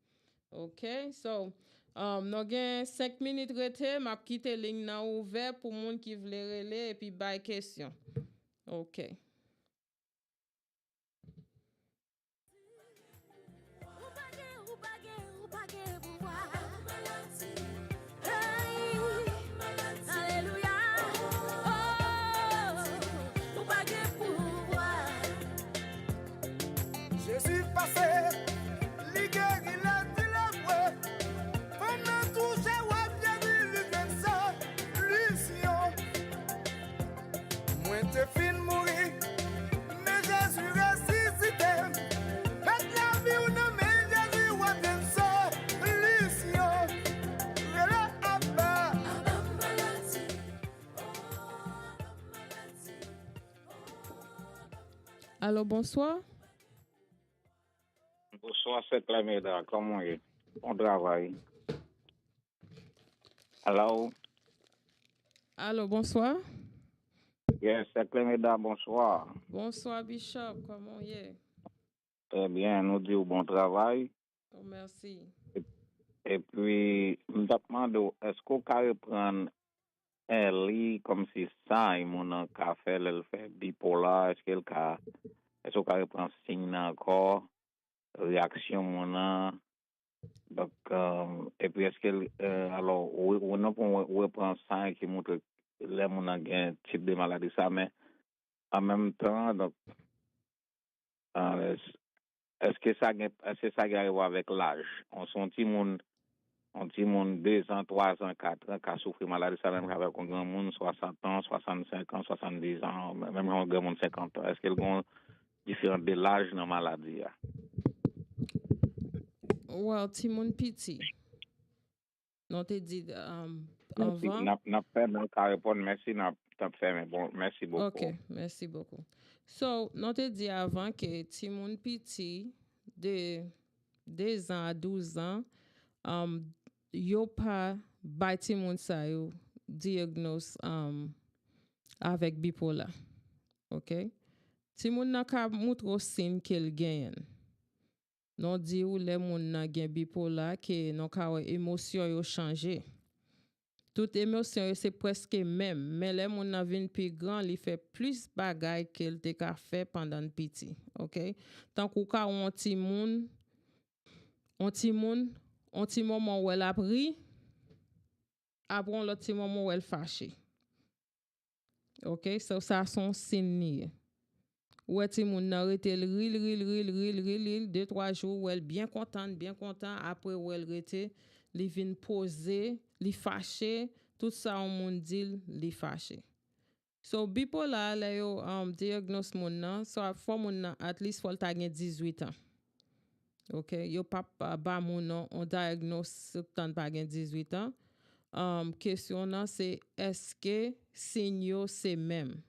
OK? So, nous gen 5 minutes rete, m'a quitté ligne nan ouvert pour moun qui vle rele et puis bay question. OK. Jésus passé, li guéri la ténèbre. Pendant tout j'ai bien vu lui comme ça, Lucien. Moi te fin mourir, mais Jésus ressuscité. Faites la vie ou non, mais Jésus wa bien ça, Lucien. Rela abba. Allô, bonsoir. Bonsoir, c'est Cléméda. Comment est? On travaille. Hello? Allô, bonsoir. Yes, c'est Cléméda. Bonsoir. Bonsoir, Bishop. Comment y est? Très bien. Nous disons bon travail. Oh, merci. Et puis, nous demandons, est-ce qu'on peut reprendre un lit comme si ça, et mon café, elle fait bipolar, est-ce qu'on peut reprendre signe encore, réaction, mon donc, et puis, est-ce que, alors, on reprend ça qui montre les mon un type de maladie, ça, mais en même temps, donc, est-ce que ça arrive avec l'âge? On sentit mon On petit monde 2 ans, 3 ans, 4 ans, qui a souffert maladie, ça même avec un grand monde 60 ans, 65 ans, 70 ans, même un grand monde 50 ans. Est-ce qu'il y a une différence de l'âge dans la maladie? Well, Timon Piti, non te dit Merci. avant. N'a fait même qu'à répondre. Merci, n'a fait, mais bon, merci beaucoup. Ok, merci beaucoup. So, non te dit avant que Timon Piti, de 2 ans à 12 ans, yo pas bay Timon sa yo diagnose avec bipolar. Ok? Timon n'a ka moutre signe qu'elle gagne. Non di ou le moun nan gen bipolar que non ka wè émotion yo changé. Toute émotion yo c'est presque même, mais le moun nan vin plus grand, li fait plus bagay qu'elle te ka fait pendant petit. OK? Tant kou ka on ti moun, on ti moment où elle a pris, après on l'autre ti moment où elle fâché. OK? So ça son signe. Ouais, ti moun nan rete ril 2-3 jours où elle bien content après où elle rete li vin poser, li fâché, tout ça on moun dit li fâché. So bipolar la yo diagnose moun nan, so for moun nan at least faut ta gen 18 ans. OK, yo pa ba moun nan on diagnose tant pa gen 18 ans. Question nan c'est est-ce que signaux c'est même?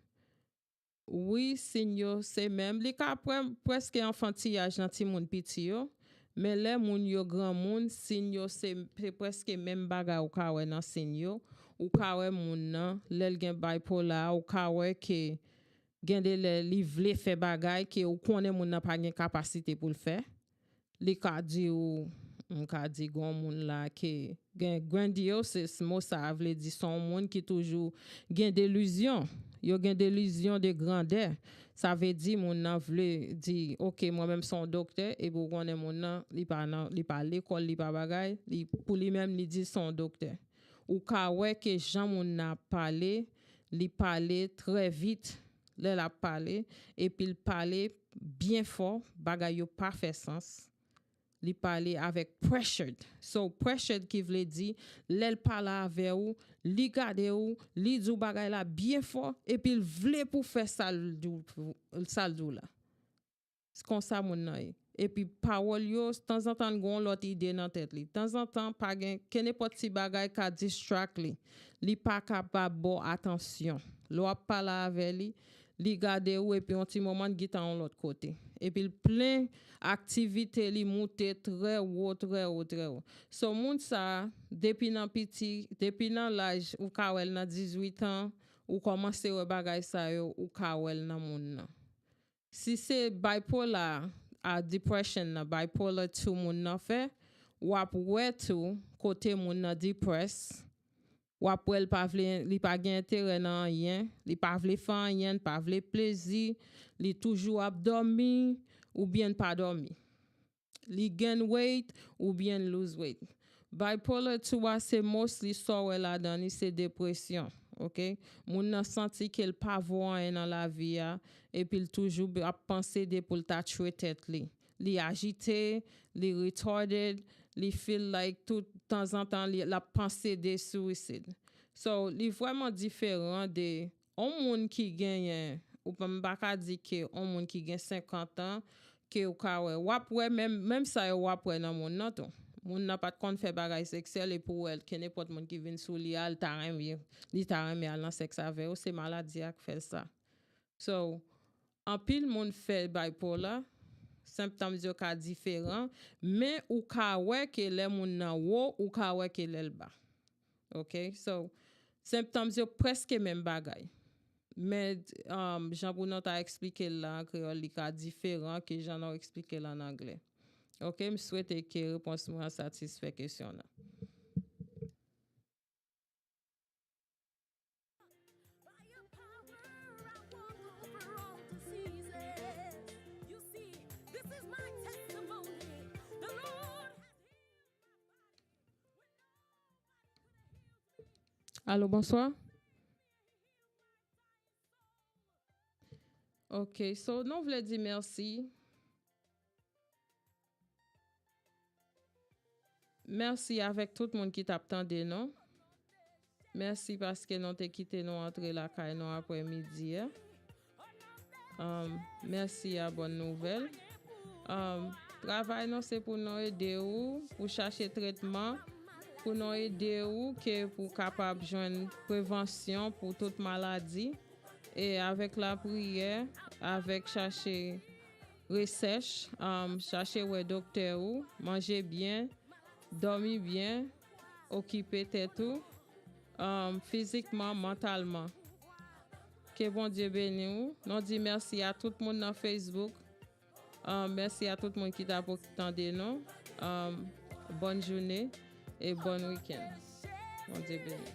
Oui, signaux c'est même. Li ka presque enfantillage dans ti moun piti yo, mais les moun yo grand moun, signaux c'est presque même bagay ou ka wè nan signaux, ou ka wè moun nan, lèl gen bipolar, ou ka wè ke gen de li vle fè bagay ke ou konnen moun nan pa gen capacité pour le faire. Li ka di ou ka di gon moun la ke gen grandiose mo sa vle di son moun qui toujours gen d'illusion. Yo gen d'illusion de grandeur. Ça veut dire moun nan vle di OK moi même son docteur et pour konnen moun nan li pa l'école li pa bagay, li pour lui même li di son docteur. Ou ka wè ke jan moun nan parler, li parler très vite. Là la parler et puis il parler bien fort, bagay yo pas fait sens. Li parler avec pressured. So pressured qui veut dire l'elle parle avec ou, li gade ou, li dou bagay la bien fort et puis il veut pour faire ça dou là. C'est comme ça moun nan. Et puis parole yo temps en temps gon l'autre idée dans tête li. Temps en temps pa gen que n'importe si bagay ka distract li. Li pa capable bon attention. Lo parle avec li gade ou et puis un petit moment de guitare en l'autre côté. Et puis plein activité li monte très haut. So moun ça depuis nan petit, depuis nan l'âge ou ka wel nan 18 ans ou commencer we bagay sa yo ou ka wel nan moun nan. Si c'est bipolar a depression na bipolar 2 moun nan fait, wap wè tout côté moun nan depress. Wap wè li pa gen intérêt nan rien, li pa vle fè rien, pa vle plaisir, li toujours ap dormi ou bien pas dormi. Li gain weight ou bien lose weight. Bipolar 2 c'est mostly so wè la dan c'est dépression. OK? Moun nan senti qu'elle pas voit dans la vie et puis toujours a penser de pour ta tuer tête li. Li agité, li retarded, li feel like tout temps en temps la pensée de suicide. So, li vraiment différent de on moun qui gagne ou pas ka di que on moun qui gagne 50 ans que ou ka wap même ça wap nan moun nan ton. Moun n'a pas de compte fait bagay sexuel et pour elle que n'importe monde qui vient sous li al tarem li tarem al nan sexe avec ou c'est maladie qui fait ça. So, en pile monde fait bipolar, symptômes yo ka différent, mais ou ka wè que les moun nan haut ou ka wè que l'el bas. OK? So, symptômes yo presque même bagay. Mais Jean-Bruno t'a expliqué là en créole li ka différent que j'en ai expliqué là en anglais. OK, je souhaite que réponse moi satisfait question là. Allô, bonsoir. OK, so nous voulons dire merci. merci avec tout le monde qui t'attendait, non? Merci parce que nous t'ai quitté nous entrer la caille nous après-midi. Merci à bonne nouvelle. Travail non c'est pour nous aider ou pour chercher traitement, pour nous aider ou que pour capable joindre prévention pour toute maladie et avec la prière, avec chercher recherche, chercher ouais docteur ou manger bien, dormir bien, occuper tête tout. Physiquement, mentalement. Que bon Dieu bénisse nous. Nous dit merci à tout le monde dans Facebook. Merci à tout le monde qui t'a attendu nous. Bonne journée et bon week-end. Bon Dieu bénisse.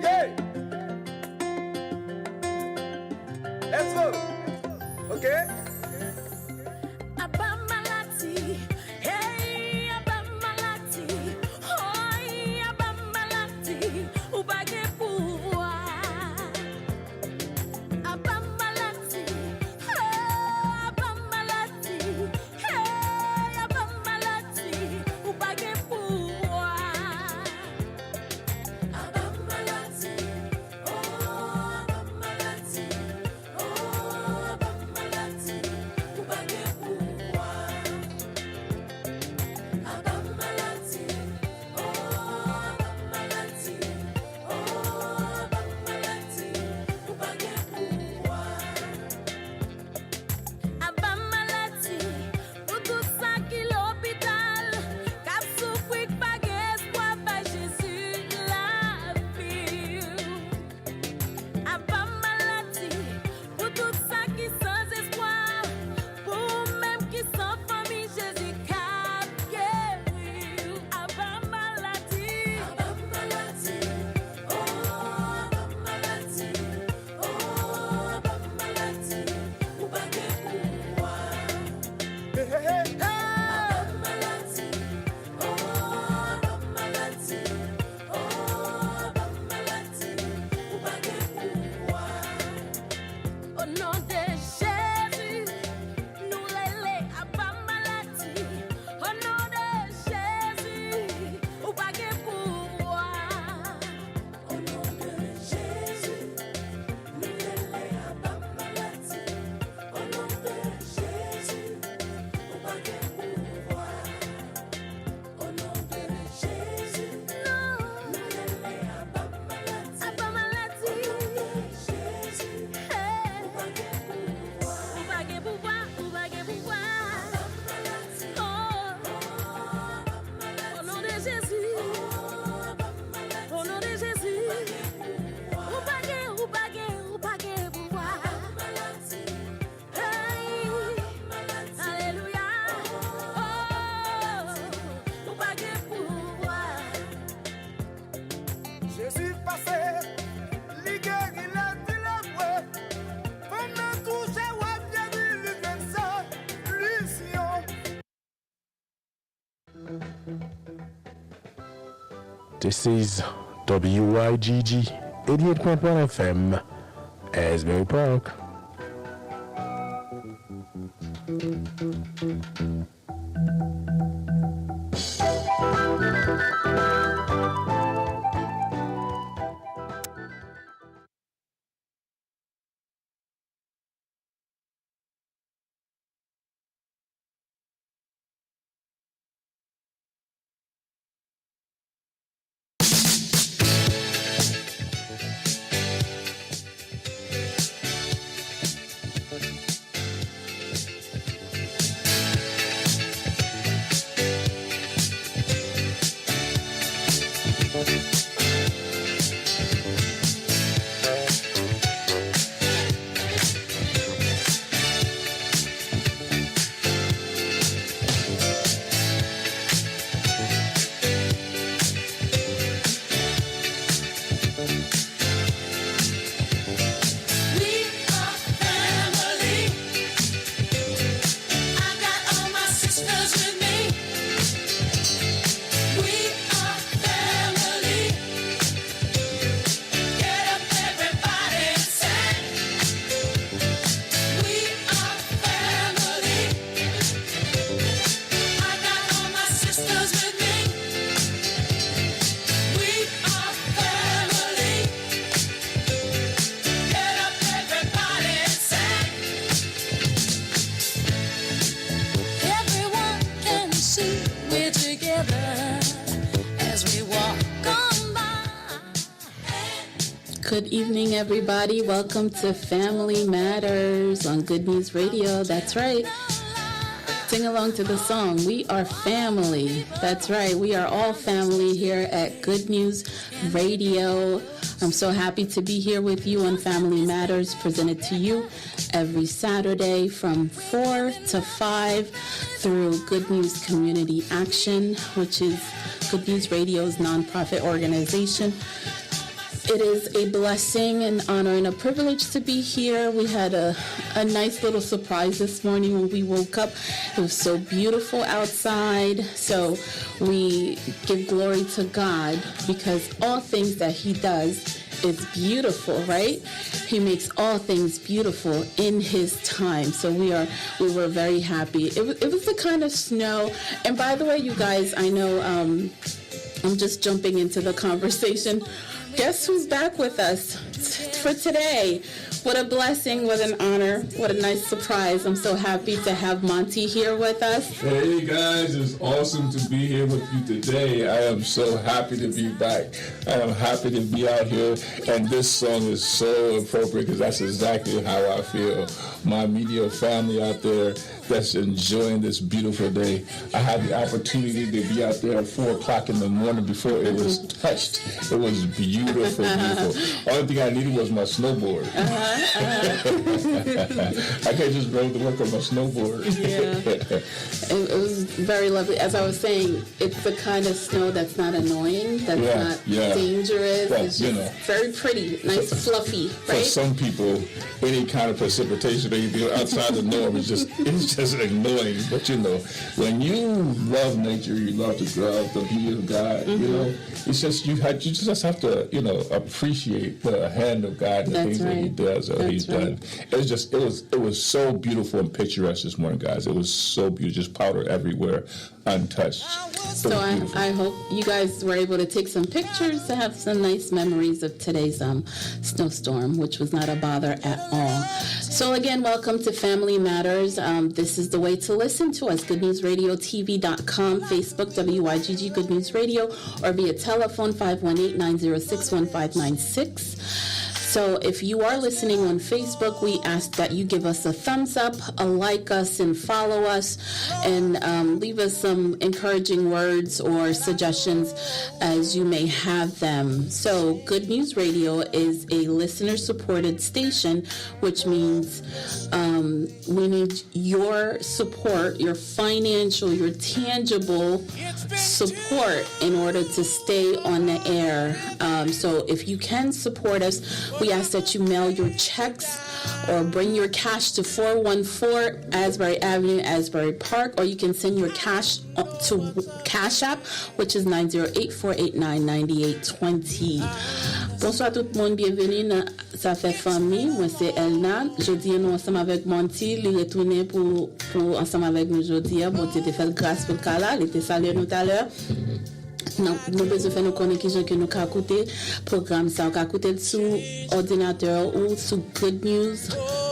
Yeah! Let's go! Okay? Abamalati, hey, Abamalati, oh, Abamalati, ubage pouvoir. Abamalati, oh, Abamalati, hey, Abamalati, ubage pouvoir. Abamalati, oh, Abamalati, oh, Abamalati, ubage pouvoir. Abamalati, oh, Abamalati, oh, Abamalati, ubage pouvoir. Abamalati, pour tout ça qui l'hôpital, cap souffrir pas espoir, pas Jésus la vie. Abamalati, pour tout ça qui sans espoir, pour même qui sans famille, Jésus cap guéri. Abamalati, Abamalati, oh, Abamalati, oh, Abamalati, ubage pouvoir. Hey, hey, hey! Abamalati, oh, Abamalati, oh, Abamalati, ubage pouvoir. Au nom de Jésus, nous l'élèvons Abamalati. Au nom de Jésus, ubage pouvoir. Au nom de Jésus, nous l'élèvons Abamalati. Au nom de Jésus, ubage pouvoir. Au nom de Jésus, nous l'élèvons Abamalati. Abamalati. Au nom de Jésus, ubage pouvoir. Ubage pouvoir, ubage pouvoir. Oh, au nom de Jésus. Au nom de Jésus. Ubage pouvoir. Hey, alléluia. Oh, ubage pouvoir. Jésus passé, li guéri la ténèbre. Pendant tout j'ai bien vu lui comme ça, Lucien. This is WIGG 88.1 FM, Asbury Park. Good evening, everybody. Welcome to Family Matters on Good News Radio. That's right. Sing along to the song. We are family. That's right. We are all family here at Good News Radio. I'm so happy to be here with you on Family Matters, presented to you every Saturday from 4 to 5 through Good News Community Action, which is Good News Radio's nonprofit organization. It is a blessing, an honor, and a privilege to be here. We had a nice little surprise this morning when we woke up. It was so beautiful outside. So we give glory to God because all things that He does is beautiful, right? He makes all things beautiful in His time. So we were very happy. It was the kind of snow. And by the way, you guys, I know I'm just jumping into the conversation. Guess who's back with us for today? What a blessing, what an honor, what a nice surprise. I'm so happy to have Monty here with us. Hey guys, it's awesome to be here with you today. I am so happy to be back. I am happy to be out here, and this song is so appropriate because that's exactly how I feel. My media family out there that's enjoying this beautiful day. I had the opportunity to be out there at 4 o'clock in the morning before it was touched. It was beautiful, beautiful. Only thing I needed was my snowboard. I can't just go to work on my snowboard. Yeah. It was very lovely. As I was saying, it's the kind of snow that's not annoying, that's not dangerous. Well, it's just very pretty, nice, fluffy, right? For some people, any kind of precipitation or anything outside the norm is just annoying. But when you love nature, you love the beauty of God. It's just you just have to appreciate the hand of God and the things that He does or He's done. It was so beautiful and picturesque this morning, guys. It was so beautiful, just powder everywhere, untouched. So I hope you guys were able to take some pictures to have some nice memories of today's snowstorm, which was not a bother at all. So again, welcome to Family Matters. This is the way to listen to us. GoodNewsRadioTV.com, Facebook, WYGG Good News Radio, or via telephone 518-906-1596. So if you are listening on Facebook, we ask that you give us a thumbs up, like us, and follow us, and leave us some encouraging words or suggestions as you may have them. So Good News Radio is a listener-supported station, which means we need your support, your financial, your tangible support in order to stay on the air. So if you can support us, we ask that you mail your checks or bring your cash to 414 Asbury Avenue, Asbury Park, or you can send your cash to Cash App, which is 908-489-9820. Bonsoir tout le monde, bienvenue dans Ça fait famille. Moi c'est Elna. Jeudi nous ensemble avec Monty, il retourner pour ensemble avec nous jeudi. Bon Dieu te fait grâce pour Kala, il était salué tout à l'heure. Non, nous besoin faire nous connaître qui que nous ka écouter programme ça ka écouter sur ordinateur ou sur Good News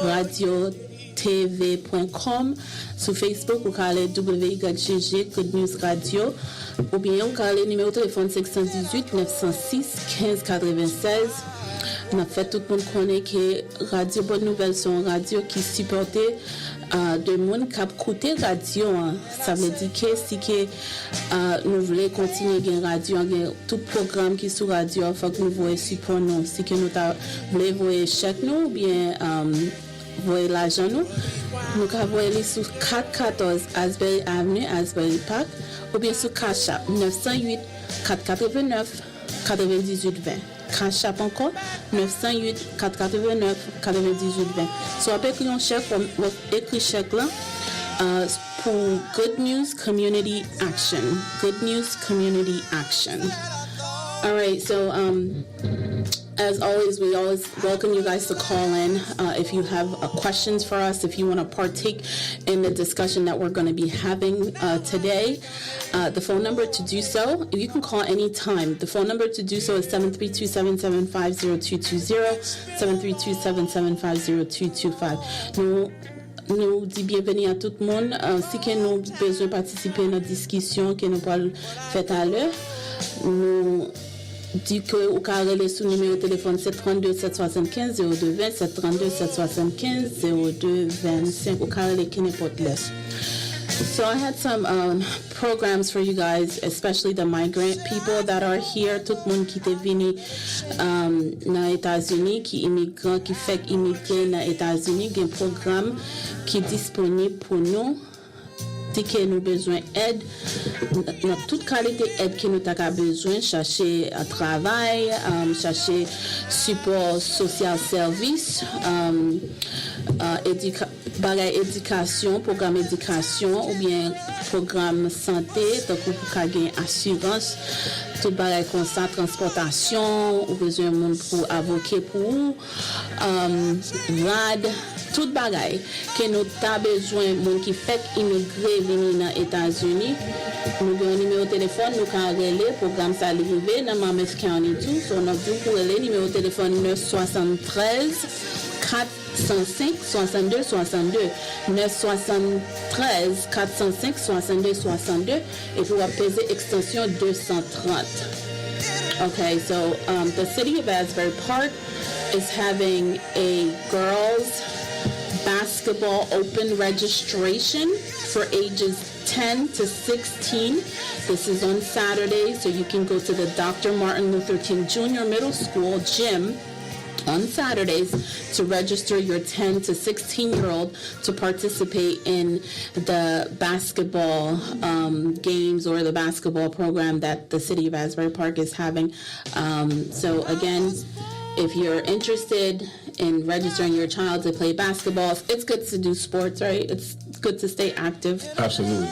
Radio TV.com, sur Facebook ou aller WYGG Good News Radio, ou bien ou aller numéro de téléphone 518 906 1596. On a fait tout le monde connaît que Radio Bonne Nouvelle, c'est une radio qui supportait de moun kap koute radio hein. Ça veut dire que si que nous voulons continuer gen radio gen tout programme qui sur radio faut que nous voyons support nous si que nous voulons voyer chèque nous ou bien voyer l'argent nous ka voyer sur 414 Asbury Avenue Asbury Park ou bien sur Cash App 908 489 9820 Cash App encore 908 489 9820 so après que on chèque écrit chèque là pour Good News Community Action. Good News Community Action. All right, so as always, we always welcome you guys to call in if you have questions for us, if you want to partake in the discussion that we're going to be having today. The phone number to do so, you can call anytime. The phone number to do so is 732-775-0220, 732-775-0225. Nous dit bienvenue à tout le monde. Si que nous besoin participer à notre discussion que nous allons faire à l'heure, nous dit que vous pouvez aller sur le numéro de téléphone 732 775 0220 732 775 0225. Vous pouvez aller n'importe l'heure. So I had some programs for you guys, especially the migrant people that are here. Tout le monde qui est venu dans les États-Unis, qui immigrant, qui fait immigrer dans les États-Unis, il y a un programme qui est disponible pour nous. Dès que nous avons besoin d'aide, dans toute qualité d'aide que nous avons besoin, chercher un travail, chercher support social service, éducation, programme éducation ou bien programme santé, donc vous pouvez gagner assurance, tout bagay comme ça, transportation, ou besoin de monde pour avocat pour vous, RAD, tout bagay que nous avons besoin de monde qui fait immigrer venir dans les États-Unis. Nous avons un numéro de téléphone, nous avons relais, programme ça arrivé dans Monmouth County tout. So, nous avons relais, numéro de téléphone 973 405 62 62 973 405 62 62 et puis on va peser extension 230. Okay, so the city of Asbury Park is having a girls basketball open registration for ages 10 to 16. This is on Saturday, so you can go to the Dr. Martin Luther King Jr. Middle School gym on Saturdays to register your 10 to 16-year-old to participate in the basketball games or the basketball program that the city of Asbury Park is having. So again, if you're interested in registering your child to play basketball, it's good to do sports, right? It's good to stay active. Absolutely.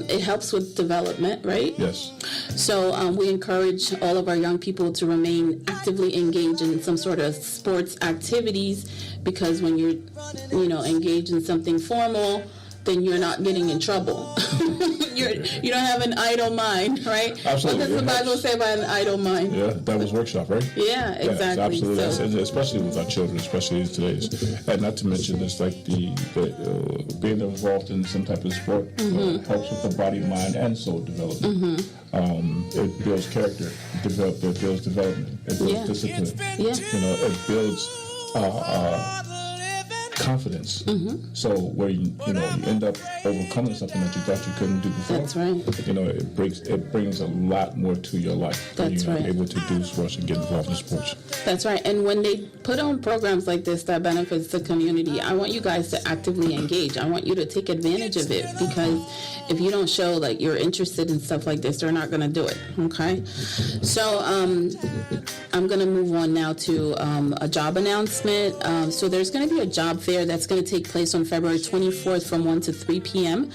It helps with development, right? Yes. So we encourage all of our young people to remain actively engaged in some sort of sports activities, because when you're, engaged in something formal, then you're not getting in trouble. You don't have an idle mind, right? Absolutely. What does the Bible say about an idle mind? Yeah, that was workshop, right? Yeah, exactly. Yes, absolutely. So, especially with our children, especially today's. And not to mention this, like the being involved in some type of sport helps with the body, mind, and soul development. It builds character, it builds development, it builds discipline. Yeah. It builds confidence. So where you end up overcoming something that you thought you couldn't do before. That's right. It brings a lot more to your life. That's when right. You're able to do sports and get involved in sports. That's right. And when they put on programs like this that benefits the community, I want you guys to actively engage. I want you to take advantage of it, because if you don't show like you're interested in stuff like this, they're not going to do it. Okay. So I'm going to move on now to a job announcement. So there's going to be a job fair that's going to take place on February 24th from 1 to 3 p.m.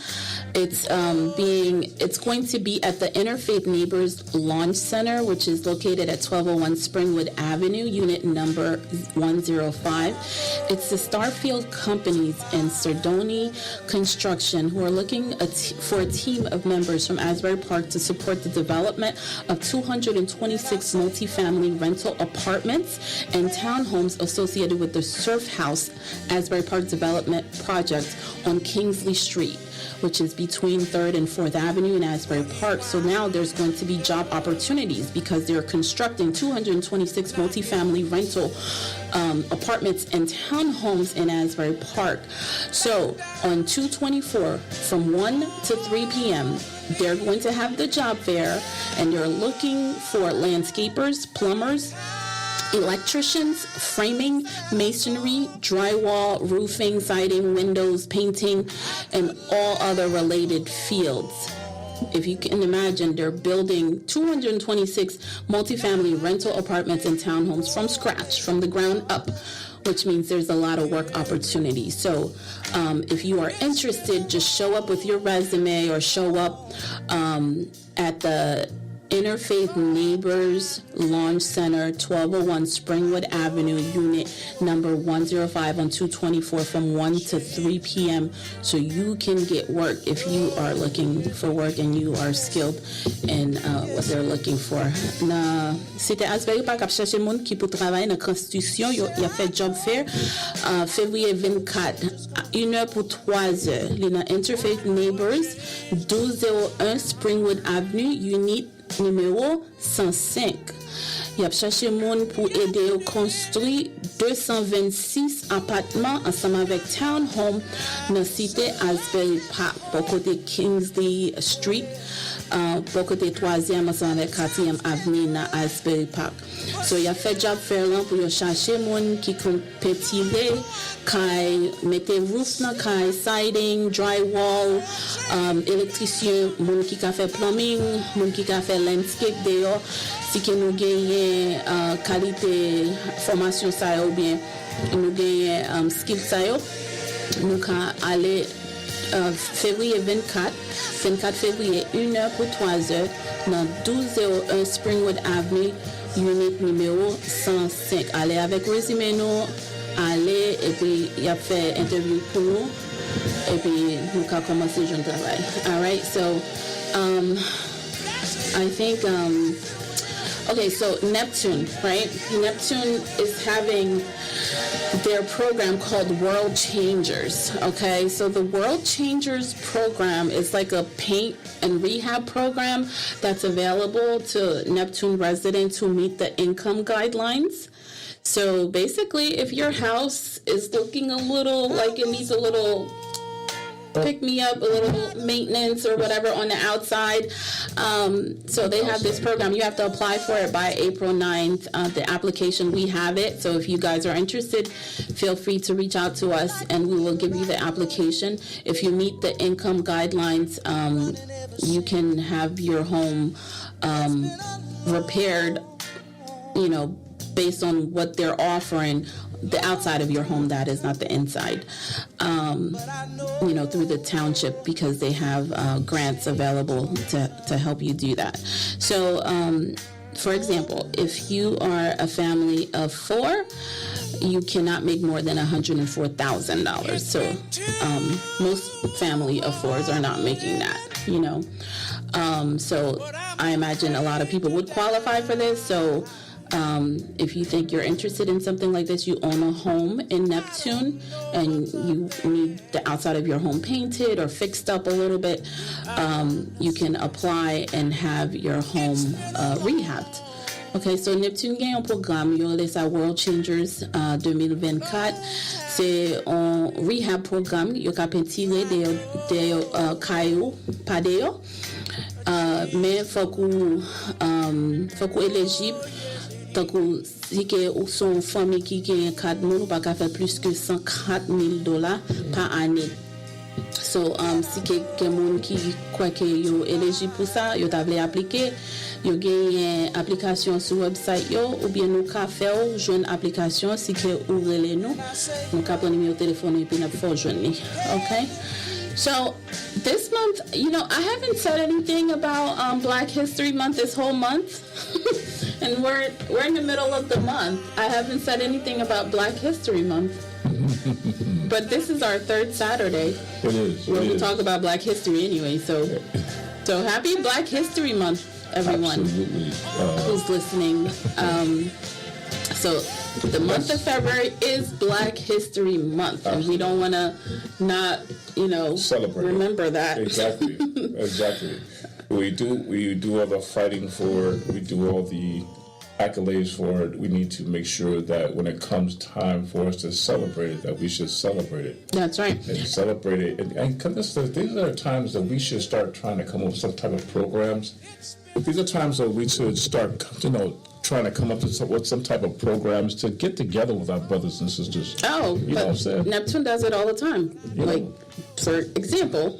It's going to be at the Interfaith Neighbors Launch Center, which is located at 1201 Springwood Avenue, unit number 105. It's the Starfield Companies and Sardoni Construction who are looking for a team of members from Asbury Park to support the development of 226 multifamily rental apartments and townhomes associated with the Surf House as Asbury Park Development Project on Kingsley Street, which is between 3rd and 4th Avenue in Asbury Park. So now there's going to be job opportunities because they're constructing 226 multifamily rental apartments and townhomes in Asbury Park. So on 2/24 from 1 to 3 p.m., they're going to have the job fair, and they're looking for landscapers, plumbers, electricians, framing, masonry, drywall, roofing, siding, windows, painting, and all other related fields. If you can imagine, they're building 226 multifamily rental apartments and townhomes from scratch, from the ground up, which means there's a lot of work opportunities. So if you are interested, just show up with your resume or show up at the Interfaith Neighbors Launch Center, 1201 Springwood Avenue, unit number 105 on 224 from 1 to 3 p.m. so you can get work if you are looking for work and you are skilled in what they're looking for. C'était Asbury Park a cherché monde qui peut travailler dans la construction. Il a fait job fair février 24 1h pour 3h. Il est dans Interfaith Neighbors 1201 Springwood Avenue, unit numéro 105. Il a cherché monde pour aider à construire 226 appartements ensemble avec Townhome dans la cité Asbury Park, pour côté Kingsley Street, pour côté 3e ensemble avec 4e avenue dans Asbury Park. So, il a fait job fair là pour chercher monde qui compétit, qui mettait roof dans kai, siding, drywall, électricien, monde qui a fait plumbing, monde qui a fait landscape dehors. Si que nous gagnons qualité formation ça ou bien nous gagnons skill ça, nous can aller février 24 février 1h pour 3h dans 1201 Springwood Avenue, unit numéro 105. Allez avec résumé nous, allez et puis il a fait interview pour nous et puis nous can commencer le travail. All right, so I think okay, so Neptune, right? Neptune is having their program called World Changers, okay? So the World Changers program is like a paint and rehab program that's available to Neptune residents who meet the income guidelines. So basically, if your house is looking a little like it needs a little pick me up, a little maintenance or whatever on the outside. So they have this program. You have to apply for it by April 9th. The application, we have it. So if you guys are interested, feel free to reach out to us and we will give you the application. If you meet the income guidelines, you can have your home repaired, you know, based on what they're offering. The outside of your home, that is, not the inside, you know, through the township, because they have grants available to help you do that. So, for example, if you are a family of 4, you cannot make more than $104,000. So most family of 4s are not making that, you know. So I imagine a lot of people would qualify for this. So if you think you're interested in something like this, you own a home in Neptune and you need the outside of your home painted or fixed up a little bit, you can apply and have your home rehabbed. Okay, so Neptune gagne un programme, yo les sa World Changers 2024. C'est un rehab programme, yo ka pentire de kayo, padeo. Mais faut qu'on éligible. Donc, si vous son famille qui gagne 4 000, vous ne pouvez pas faire plus que $104,000 par année. So, si quelqu'un qui croit que vous êtes éligible pour ça, vous avez appliqué, vous avez une application sur le website, ou bien nous pouvons faire une application si vous ouvrez nous. Nous pouvons prendre le numéro de téléphone et puis nous pouvons joindre. Okay? So, this month, you know, I haven't said anything about Black History Month this whole month. And we're in the middle of the month. I haven't said anything about Black History Month. But this is our third Saturday. It is. Where we talk about Black history anyway. So happy Black History Month, everyone. Absolutely. Who's listening. So the month of February is Black History Month, and we don't want to not, celebrate. remember that. Exactly. Exactly. We do all the fighting for it. We do all the accolades for it. We need to make sure that when it comes time for us to celebrate it, that we should celebrate it. That's right. And celebrate it. And these are times that we should start trying to come up with some type of programs. These are times that we should start, trying to come up with some type of programs to get together with our brothers and sisters. Oh, you know what I'm saying? Neptune does it all the time. For example,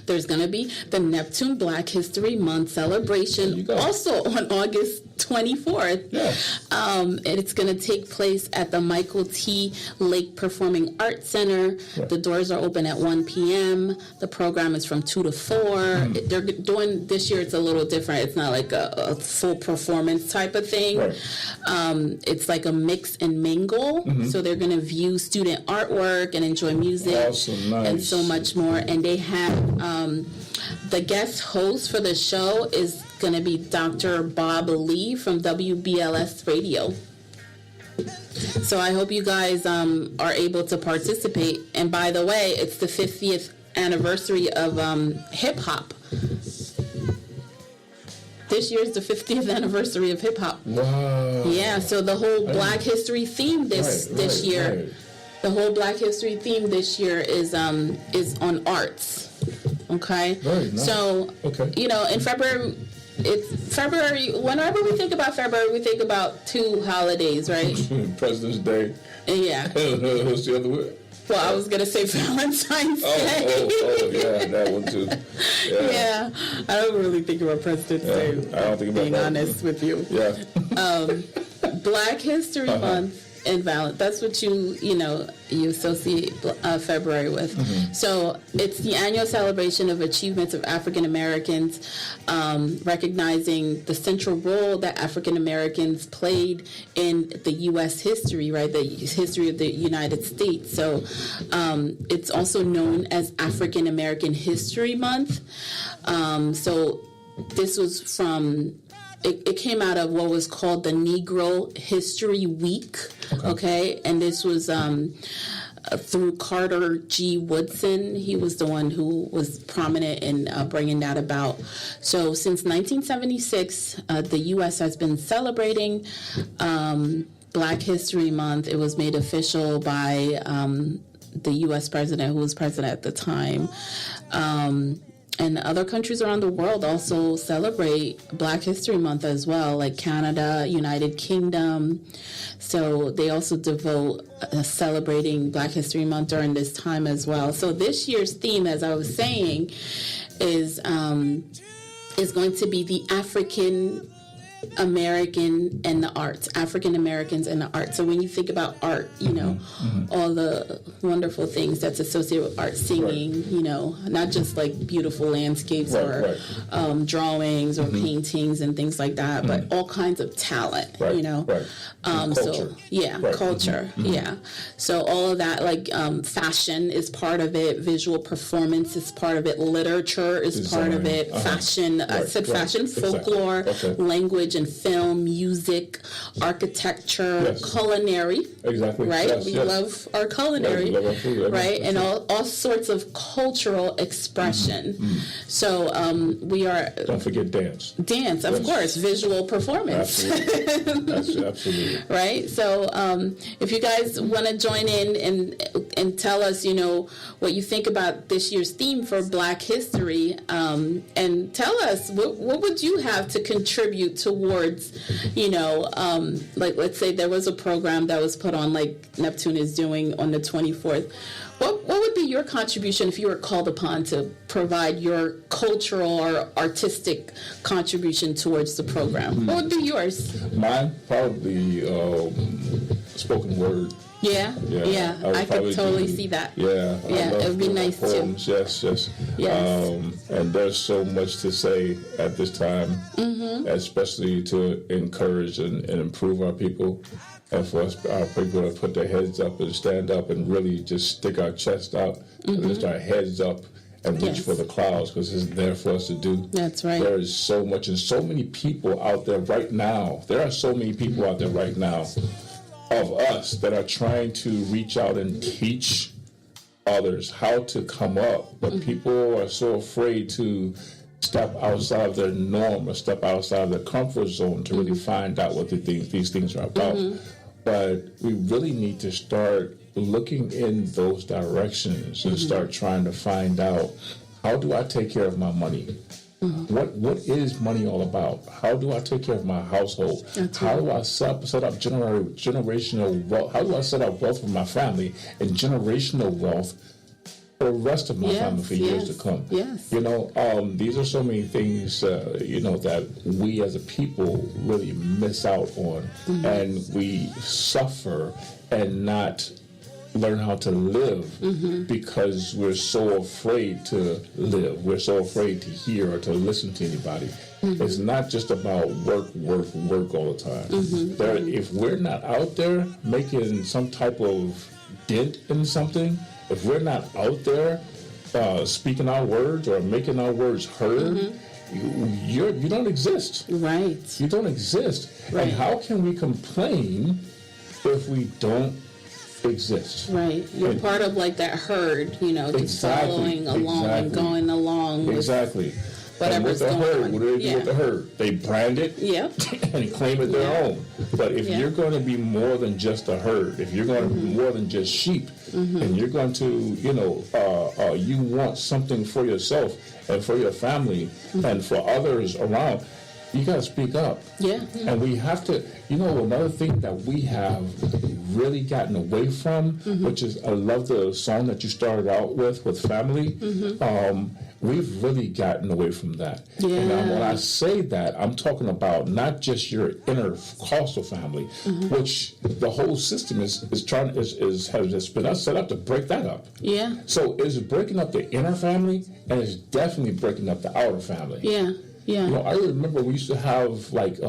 there's going to be the Neptune Black History Month celebration also on August 24th. And it's going to take place at the Michael T. Lake Performing Arts Center. The doors are open at 1 p.m. The program is from 2 to 4. They're doing, this year it's a little different. It's not like a full performance type of thing. It's like a mix and mingle. So they're going to view student artwork and enjoy music and so much more. And they have the guest host for the show is going to be Dr. Bob Lee from WBLS Radio. So I hope you guys are able to participate. And by the way, it's the 50th anniversary of hip hop. This year is the 50th anniversary of hip hop. Wow. Yeah, so the whole Black History theme this year. The whole Black History theme this year is on arts. Okay? Very nice. So, in February, it's February. Whenever we think about February, we think about two holidays, right? President's Day. Yeah. What's the other word? Well, I was going to say Valentine's Day. Oh, yeah, that one too. Yeah. I don't really think about President's Day. I don't think about being that. honest with you. Yeah. Black History Month and that's what you associate February with. So it's the annual celebration of achievements of African Americans, recognizing the central role that African Americans played in the U.S. history, right? The history of the United States. So it's also known as African American History Month. So this was from. It came out of what was called the Negro History Week, okay? And this was through Carter G. Woodson. He was the one who was prominent in bringing that about. So since 1976, the U.S. has been celebrating Black History Month. It was made official by the U.S. president, who was president at the time. And other countries around the world also celebrate Black History Month as well, like Canada, United Kingdom. So they also devote celebrating Black History Month during this time as well. So this year's theme, as I was saying, is going to be the African American and the arts, African Americans and the arts. So when you think about art, all the wonderful things that's associated with art, singing, not just like beautiful landscapes or drawings or paintings and things like that, but all kinds of talent, Culture. Culture. Yeah. So all of that, like fashion is part of it, visual performance is part of it, literature is part of it, fashion, I said fashion, folklore, language and film, music, architecture, culinary. Exactly. Right? Yes, we love our culinary. We love our food, right? And all sorts of cultural expression. So we are... Don't forget dance. Dance, of course. Visual performance. Absolutely. Absolutely. Right? So if you guys want to join in and tell us, what you think about this year's theme for Black History, and tell us, what would you have to contribute towards, like let's say there was a program that was put on like Neptune is doing on the 24th. What would be your contribution if you were called upon to provide your cultural or artistic contribution towards the program? What would be yours? Mine, probably spoken word. Yeah. I could totally see that. Yeah, it would be nice poems. too. Yes. And there's so much to say at this time, especially to encourage and improve our people, and for us, our people to put their heads up and stand up and really just stick our chest out, lift our heads up, and reach Yes. for the clouds because it's there for us to do. That's right. There is so much and so many people out there right now. There are so many people out there right now of us that are trying to reach out and teach others how to come up, but people are so afraid to step outside of their norm or step outside of their comfort zone to really find out what these things are about. But we really need to start looking in those directions and start trying to find out, how do I take care of my money? What is money all about? How do I take care of my household? How do I set up generational wealth? How do I set up wealth for my family and generational wealth for the rest of my family for years to come? Yes. You know, these are so many things, you know, that we as a people really miss out on, and we suffer and not learn how to live because we're so afraid to live. We're so afraid to hear or to listen to anybody. It's not just about work all the time. If we're not out there making some type of dent in something, if we're not out there speaking our words or making our words heard, you don't exist. Right. You don't exist. Right. And how can we complain if we don't exist? Right. You're part of like that herd, you know, just following along and going along with Exactly. whatever's and with the going herd, on. what do they do with the herd? They brand it and claim it their own. But if you're going to be more than just a herd, if you're going to be more than just sheep, and you're going to, you know, you want something for yourself and for your family and for others around, you got to speak up. Yeah. And we have to, you know, another thing that we have really gotten away from, which is, I love the song that you started out with family. We've really gotten away from that. Yeah. And when I say that, I'm talking about not just your intercostal family, which the whole system has been set up to break that up. Yeah. So it's breaking up the inner family, and it's definitely breaking up the outer family. Yeah. Yeah. You know, I remember we used to have like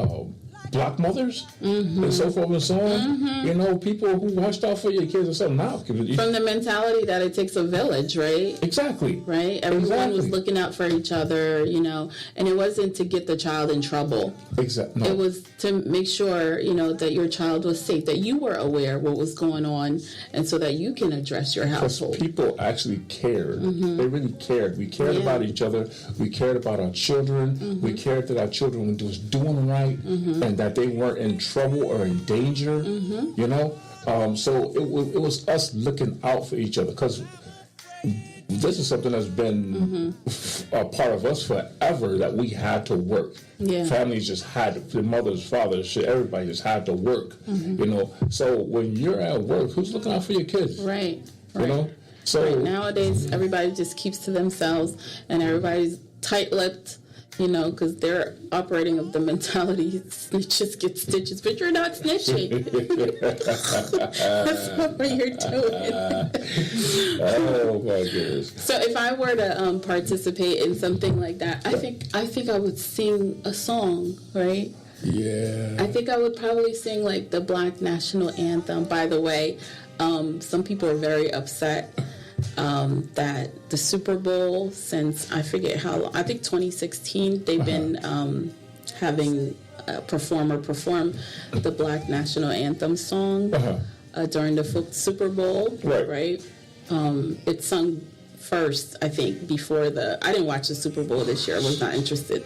block mothers and so forth and so on. You know, people who watched out for your kids or something. Now, from the mentality that it takes a village, right? Exactly. Right? Everyone was looking out for each other, you know, and it wasn't to get the child in trouble. Exactly. No. It was to make sure, you know, that your child was safe, that you were aware what was going on, and so that you can address your household. People actually cared. They really cared. We cared about each other. We cared about our children. We cared that our children was doing right and that they weren't in trouble or in danger, you know? So it was us looking out for each other, because this is something that's been a part of us forever, that we had to work. Yeah. Families just had, the mothers, fathers, everybody just had to work, you know? So when you're at work, who's looking out for your kids? Right. You know? So nowadays, everybody just keeps to themselves, and everybody's tight-lipped, you know, because they're operating of the mentality, snitches get stitches, but you're not snitching. That's not what you're doing. Oh my goodness. So if I were to participate in something like that, I think I would sing a song, right? Yeah. I think I would probably sing like the Black National Anthem. By the way, some people are very upset that the Super Bowl, since I forget how long, I think 2016, they've been having a performer perform the Black National Anthem song during the Super Bowl, right? It's sung first, I think, before I didn't watch the Super Bowl this year. I was not interested.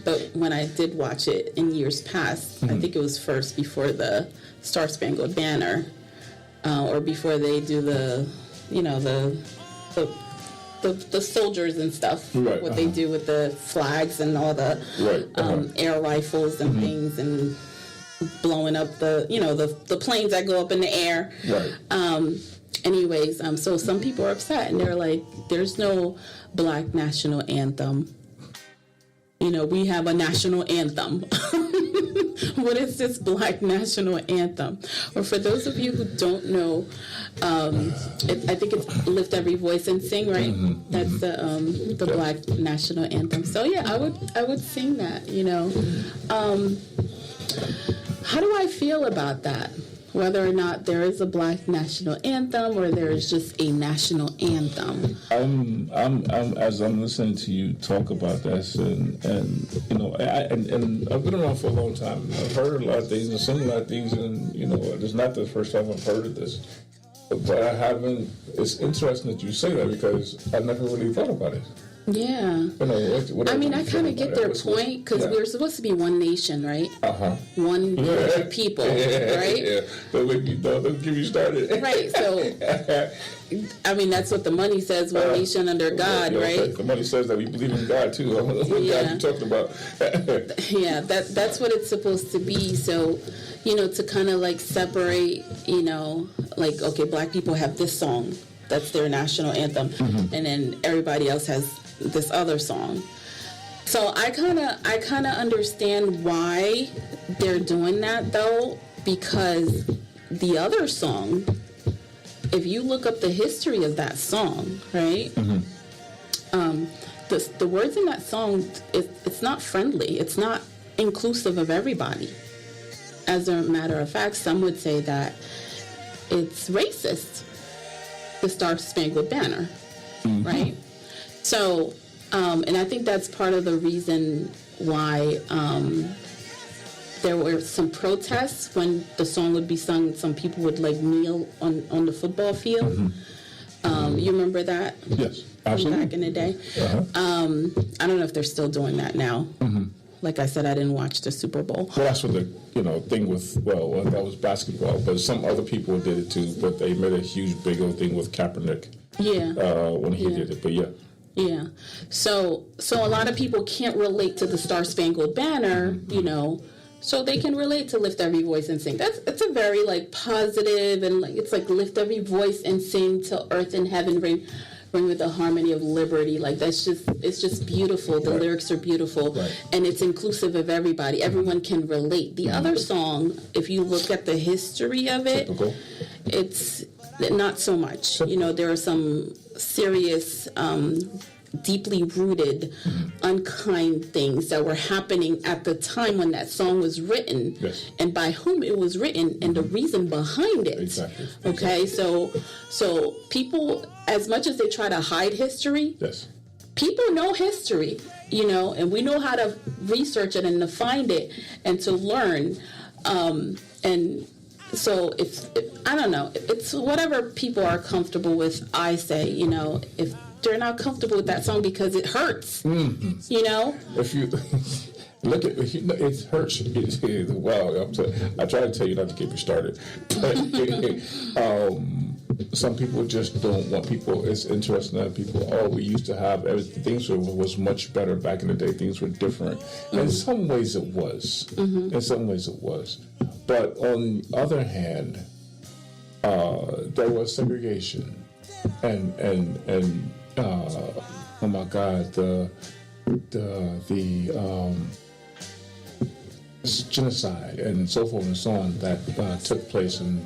But when I did watch it in years past, I think it was first before the Star Spangled Banner, or before they do the, you know, the soldiers and stuff, what they do with the flags and all the air rifles and things, and blowing up the, you know, the planes that go up in the air. Anyways, so some people are upset, and they're like, there's no Black National Anthem. You know, we have a national anthem. What is this Black National Anthem? Or for those of you who don't know, I think it's Lift Every Voice and Sing, right? That's the Black National Anthem. So yeah, I would sing that, you know. How do I feel about that? whether or not there is a black national anthem or there is just a national anthem. I'm as I'm listening to you talk about this, and you know, and I've been around for a long time. I've heard a lot of things and seen a lot of things, and you know, it's not the first time I've heard of this, but I haven't. It's interesting that you say that because I never really thought about it. Yeah. You know, I mean, I kind of get their point because we're supposed to be one nation, right? One group of people, right? Yeah. Don't give you started. Right. So, I mean, that's what the money says: one nation under God, right? The money says that we believe in God too. What God you talking about? Yeah, that's what it's supposed to be. So, you know, to kind of like separate, you know, like okay, black people have this song. That's their national anthem, and then everybody else has this other song. So I kind of understand why they're doing that though, because the other song, if you look up the history of that song, right? The words in that song, it's not friendly. It's not inclusive of everybody. As a matter of fact, some would say that it's racist. The Star Spangled Banner, right? So, and I think that's part of the reason why there were some protests when the song would be sung. Some people would like kneel on the football field. You remember that? Yes, absolutely. Back in the day. I don't know if they're still doing that now. Like I said, I didn't watch the Super Bowl. Well, that's what the thing with that was basketball, but some other people did it too. But they made a huge big old thing with Kaepernick. When he did it, but yeah. So a lot of people can't relate to the Star Spangled Banner, you know. So they can relate to Lift Every Voice and Sing. It's a very like positive and like it's like lift every voice and sing till earth and heaven ring with the harmony of liberty. Like it's just beautiful. The lyrics are beautiful, and it's inclusive of everybody. Everyone can relate. The other song, if you look at the history of it, it's not so much. You know, there are some serious, deeply rooted, unkind things that were happening at the time when that song was written, and by whom it was written, and the reason behind it. Exactly. Okay, so people, as much as they try to hide history, people know history, you know, and we know how to research it and to find it and to learn, and so if I don't know, it's whatever people are comfortable with. I say, you know, if they're not comfortable with that song because it hurts, you know. If you look at it hurts. Wow, I try to tell you not to get me started, but some people just don't want people. It's interesting that people. Oh, we used to have everything. Things was much better back in the day. Things were different. In some ways, it was. In some ways, it was. But on the other hand, there was segregation, and oh my God, the genocide and so forth and so on that took place. And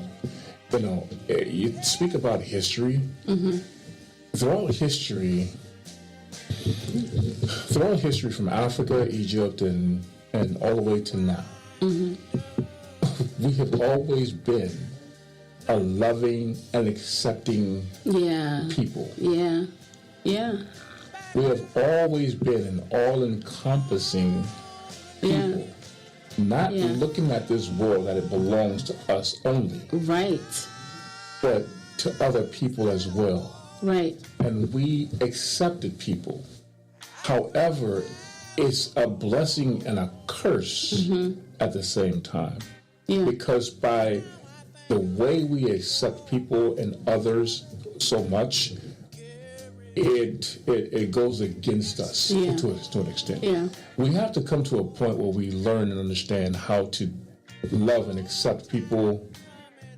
you know, you speak about history. Throughout history from Africa, Egypt, and all the way to now, we have always been a loving and accepting people. We have always been an all-encompassing people. Not looking at this world that it belongs to us only. Right. But to other people as well. Right. And we accepted people. However, it's a blessing and a curse at the same time. Because by the way we accept people and others so much, it goes against us to an extent. We have to come to a point where we learn and understand how to love and accept people,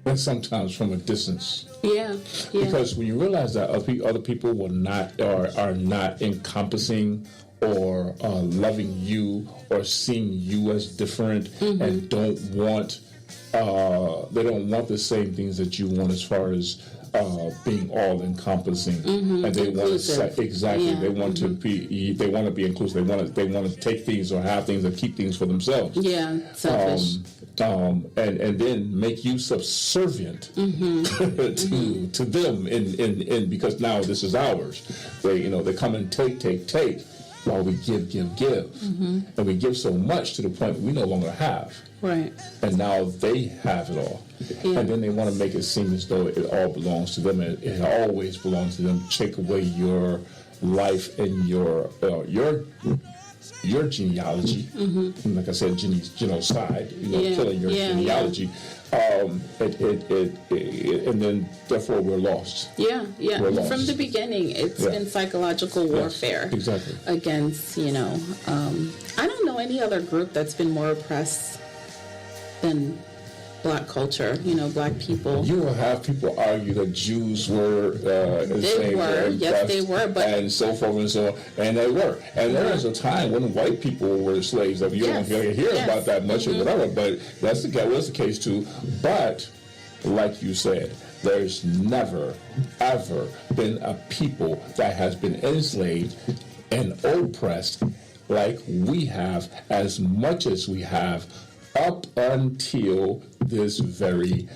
and sometimes from a distance. Because when you realize that other people will not are not encompassing or loving you or seeing you as different and don't want the same things that you want as far as being all encompassing, and they want to set exactly. Yeah. They want to be. They want to be inclusive. They want to take things or have things or keep things for themselves. Yeah, selfish. And then make you subservient to them in because now this is ours. They come and take while we give, and we give so much to the point that we no longer have. Right. And now they have it all. Yeah. And then they want to make it seem as though it all belongs to them, and it always belongs to them. Take away your life and your genealogy. And like I said, genocide, killing your genealogy. And then therefore we're lost. Yeah. We're lost. From the beginning, it's been psychological warfare. Yes, exactly. Against, I don't know any other group that's been more oppressed than Black culture, Black people. You will have people argue that Jews were They were, yes, they were, but and so forth and so on, and they were. And there was a time when white people were slaves. You don't hear about that much or whatever, but was the case too. But like you said, there's never ever been a people that has been enslaved and oppressed like we have, as much as we have, up until this very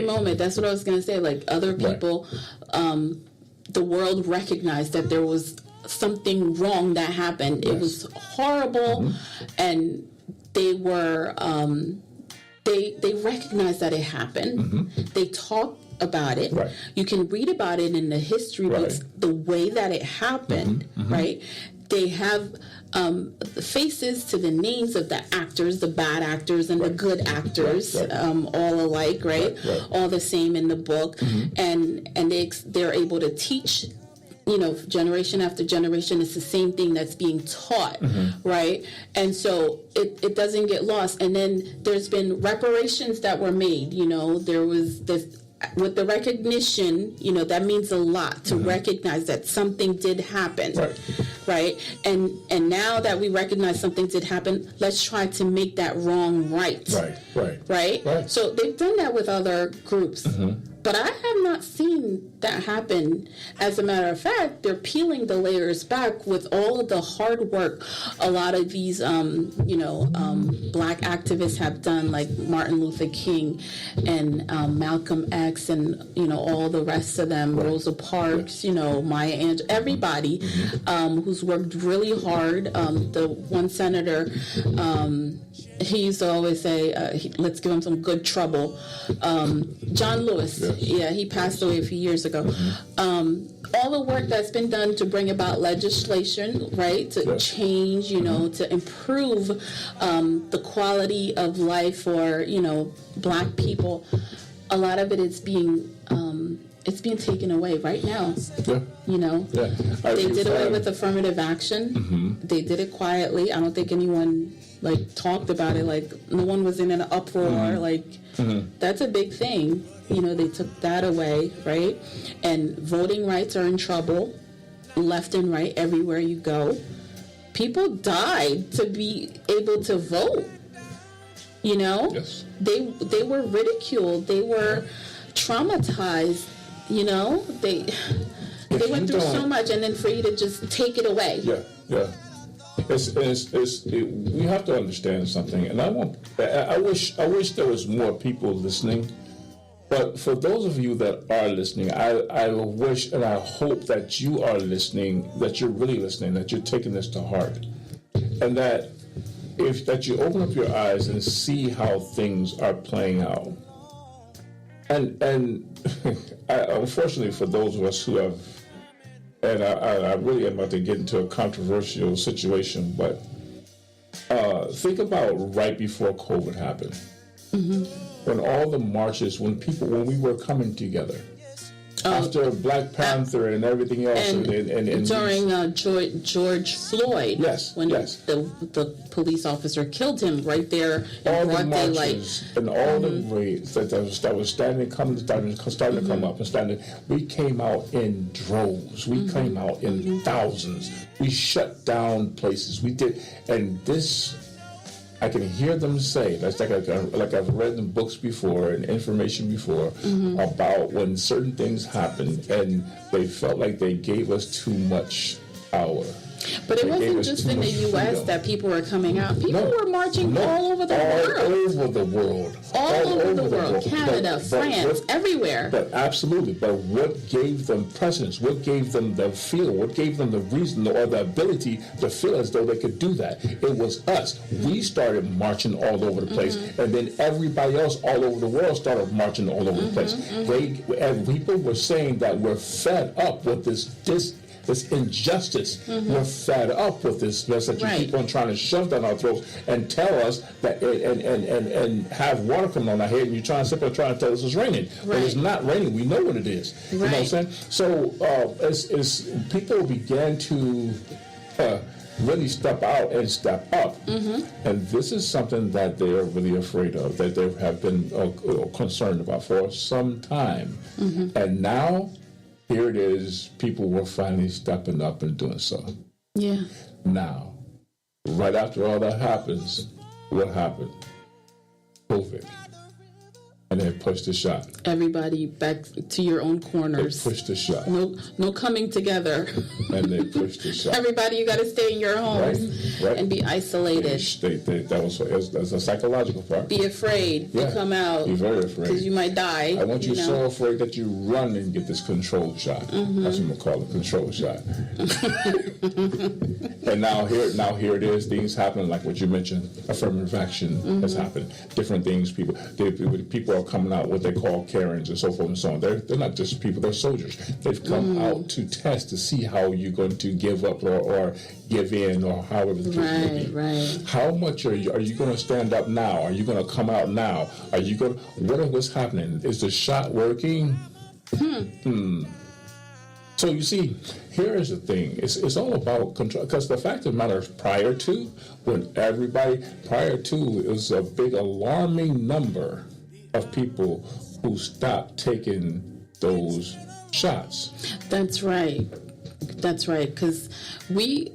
moment. That's what I was going to say. Like other people, the world recognized that there was something wrong that happened. It was horrible, and they were they recognized that it happened. They talked about it. Right. You can read about it in the history books, the way that it happened, right? They have faces to the names of the actors, the bad actors and the good actors, all alike, right? All the same in the book, and they're able to teach. Generation after generation, it's the same thing that's being taught, right? And so it doesn't get lost. And then there's been reparations that were made. There was this. With the recognition, that means a lot to recognize that something did happen, right? And now that we recognize something did happen, let's try to make that wrong right. Right? So they've done that with other groups, but I have not seen that happen. As a matter of fact, they're peeling the layers back with all of the hard work a lot of these, Black activists have done, like Martin Luther King and Malcolm X and, all the rest of them, Rosa Parks, Maya Angelou, everybody who's worked really hard. The one senator, he used to always say, let's give him some good trouble. John Lewis, he passed away a few years ago. All the work that's been done to bring about legislation, right, to change, to improve the quality of life for, Black people, a lot of it is being taken away right now. They did away with affirmative action. They did it quietly. I don't think anyone talked about it. No one was in an uproar. That's a big thing. They took that away, right? And voting rights are in trouble, left and right, everywhere you go. People died to be able to vote. Yes. They were ridiculed. They were traumatized. They went through so much, and then for you to just take it away. We have to understand something, and I wish there was more people listening. But for those of you that are listening, I wish and I hope that you are listening, that you're really listening, that you're taking this to heart, and that you open up your eyes and see how things are playing out. And unfortunately for those of us who have, and I really am about to get into a controversial situation, but think about right before COVID happened. When all the marches, when we were coming together, after Black Panther and everything else, and during George Floyd, when the police officer killed him right there in broad daylight, and all the raids that was starting to come up and standing, we came out in droves. We came out in thousands. We shut down places. We did, and this I can hear them say, that's like I've read in books before and information before about when certain things happen and they felt like they gave us too much power. But it They wasn't gave us just too in the much U.S. freedom. that people were coming out. People No, were marching no, all over the world. All over the world. All over the world. Canada, But France, everywhere. But absolutely. But what gave them precedence? What gave them the feel? What gave them the reason or the ability to feel as though they could do that? It was us. We started marching all over the place, and then everybody else all over the world started marching all over the place. And people were saying that we're fed up with this injustice. We're fed up with this mess that you Right. keep on trying to shove down our throats and tell us that and have water coming on our head, and you're trying to tell us it's raining. But it's Right. not raining. We know what it is. You know what I'm Right. saying? So as people began to really step out and step up, and this is something that they are really afraid of, that they have been concerned about for some time. And now, here it is, people were finally stepping up and doing so. Yeah. Now, right after all that happens, what happened? COVID. And they pushed the shot. Everybody back to your own They corners. pushed the shot. No coming together. And they pushed the shot. Everybody, you got to stay in your homes Right. and be isolated. That's a psychological part. Be afraid to Yeah. come out Be very afraid. because you might die. I want you know? so afraid that you run and get this controlled shot. That's what I'm gonna call it, controlled shot. And now here it is. Things happen like what you mentioned. Affirmative action has happened. Different things. People are coming out what they call Karens and so forth and so on. They're not just people. They're soldiers. They've come out to test to see how you're going to give up or give in or however the case may be. Right. How much are you going to stand up now? Are you going to come out now? Are you going? What's happening? Is the shot working? So you see, here is the thing. It's all about control. Because the fact of the matter is, prior to, it was a big alarming number of people who stopped taking those shots. That's right. That's right. Because we,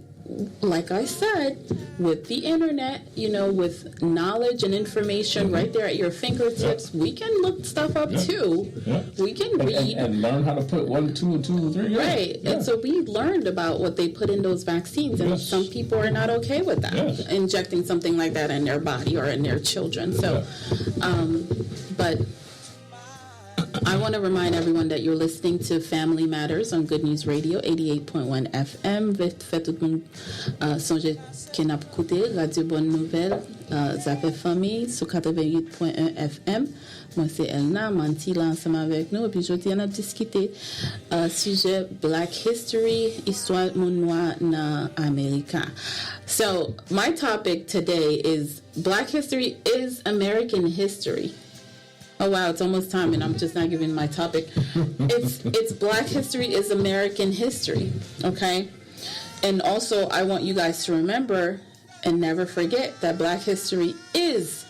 like I said, with the internet, with knowledge and information right there at your fingertips, we can look stuff up too. Yeah. We can read. And learn how to put 1, 2, and 2, and 3. Right. Yeah. And so we learned about what they put in those vaccines, and Yes. some people are not okay with that, Yes. injecting something like that in their body or in their children. So, but I want to remind everyone that you're listening to Family Matters on Good News Radio 88.1 FM. Fait tout le monde songe qui n'a pas écouté Radio Bonne Nouvelle, Zappé Famille sur 88.1 FM. Moi, c'est Elna, Manti là ensemble avec nous. Et puis, aujourd'hui, on a discuté sujet Black History, histoire moun noir na America. So, my topic today is Black History is American History. Oh wow, it's almost time and I'm just not giving my topic. It's Black History is American History, okay? And also I want you guys to remember and never forget that Black History is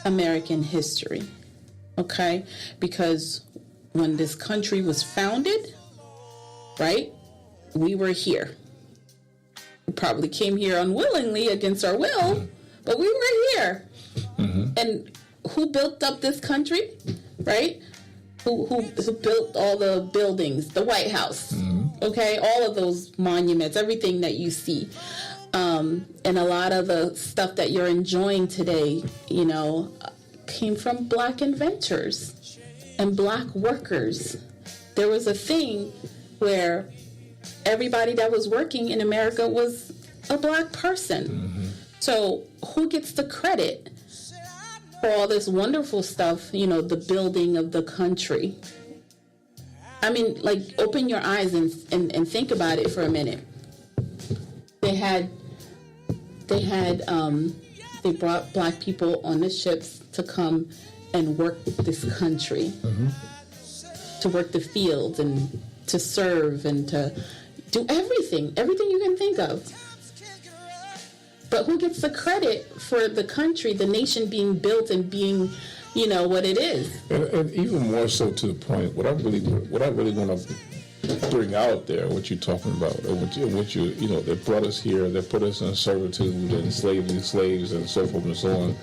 American history, okay? Because when this country was founded, right, we were here. We probably came here unwillingly against our will, but we were here. And who built up this country, right? Who built all the buildings, the White House, okay? All of those monuments, everything that you see. And a lot of the stuff that you're enjoying today, came from Black inventors and Black workers. There was a thing where everybody that was working in America was a Black person. So who gets the credit for all this wonderful stuff, the building of the country? I mean, like, open your eyes and think about it for a minute. They brought Black people on the ships to come and work this country, to work the fields and to serve and to do everything you can think of. But who gets the credit for the country, the nation being built and being, what it is? And even more so to the point, what I really want to bring out there what you're talking about, or what you they brought us here, they put us in servitude and enslaved slaves and so forth and so on.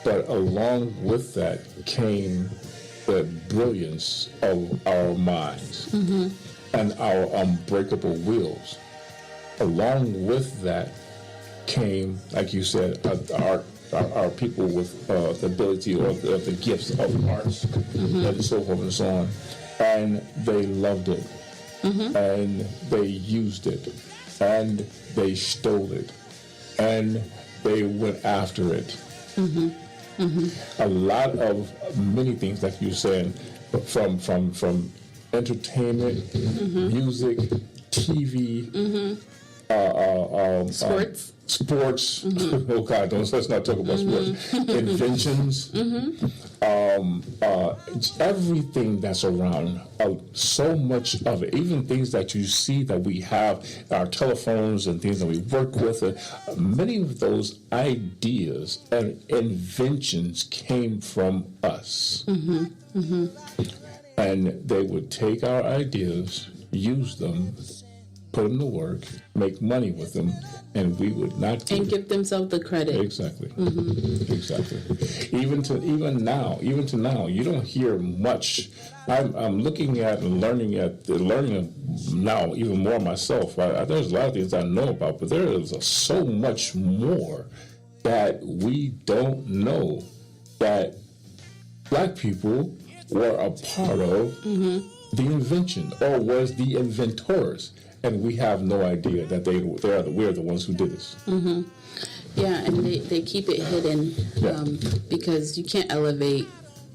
But along with that came the brilliance of our minds and our unbreakable wills. Along with that came, like you said, our people with the ability or the gifts of arts and so forth and so on. And they loved it. And they used it. And they stole it. And they went after it. A lot of many things, like you're saying, from entertainment, music, TV, sports. Oh God, let's not talk about sports. Inventions, everything that's around. So much of it, even things that you see that we have, our telephones and things that we work with. Many of those ideas and inventions came from us, and they would take our ideas, use them, put them to work, make money with them, and we would not and give themselves the credit. Exactly. Exactly. Even to now, you don't hear much. I'm looking at and learning now even more myself. There's a lot of things I know about, but there is so much more that we don't know that Black people were a part of the invention, or was the inventors. And we have no idea that we're the ones who did this. Yeah, and they keep it hidden because you can't elevate,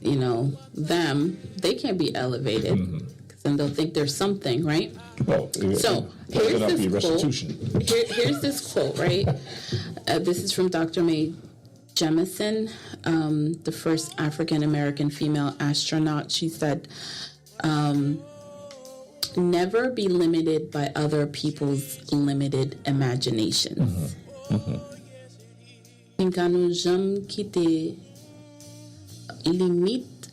them. They can't be elevated because then they'll think there's something, right? Well, so here's this restitution. Quote. Here's this quote, right? This is from Dr. Mae Jemison, the first African-American female astronaut. She said, never be limited by other people's limited imaginations. Pinka nou jam kite limite,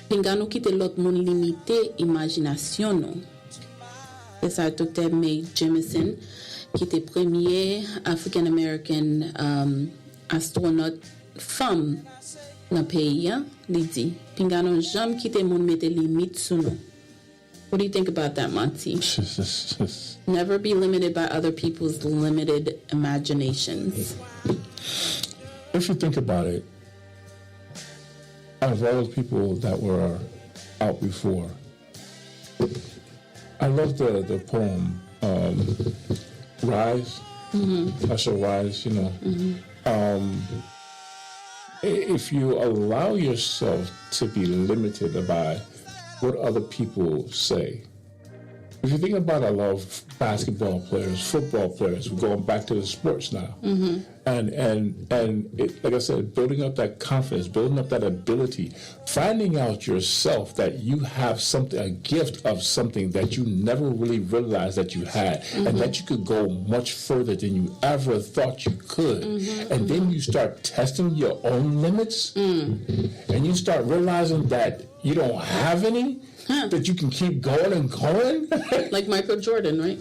pinka nou kite lot moun limite imaginasyon nou. C'est ça, Dr. Mae Jemison, qui était premier African American astronaute femme dans le pays, li dit, pinka nou jam kite moun mette limite sou nou. What do you think about that, Monty? Never be limited by other people's limited imaginations. If you think about it, out of all the people that were out before, I love the poem Rise, Usher Rise, if you allow yourself to be limited by what other people say. If you think about a lot of basketball players, football players, we're going back to the sports now. And it, like I said, building up that confidence, building up that ability, finding out yourself that you have something, a gift of something that you never really realized that you had, and that you could go much further than you ever thought you could. And then you start testing your own limits, and you start realizing that you don't have any, that you can keep going and going. Like Michael Jordan, right?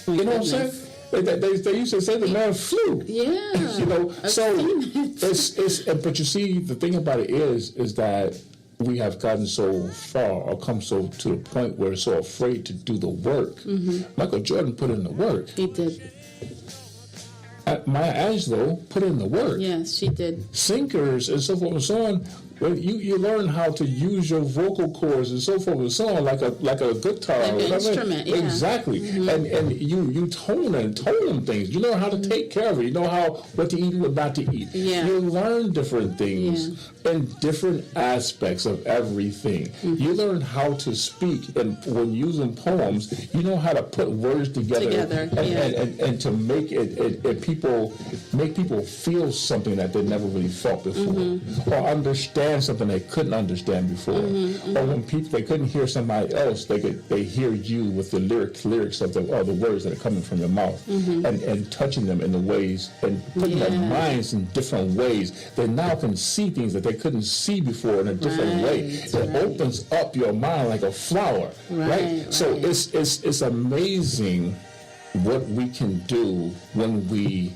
You know what I'm saying? They used to say the man flew. Yeah. So it's but you see, the thing about it is that we have gotten so far or come so to the point where we're so afraid to do the work. Michael Jordan put in the work. He did. Maya Angelou put in the work. Yes, she did. Singers and so forth and so on. Well, you learn how to use your vocal cords and so forth and so on, like a guitar, like an instrument. Yeah. Exactly. And you tone things. You know how to take care of it. You know what to eat and what not to eat. Yeah. You learn different things in different aspects of everything. You learn how to speak, and when using poems, you know how to put words together. And to make make people feel something that they never really felt before, or understand understand something they couldn't understand before, or when people they couldn't hear somebody else, they hear you with the lyrics of the words that are coming from your mouth, and touching them in the ways and putting their minds in different ways. They now can see things that they couldn't see before in a different way. It opens up your mind like a flower, right? So it's amazing what we can do when we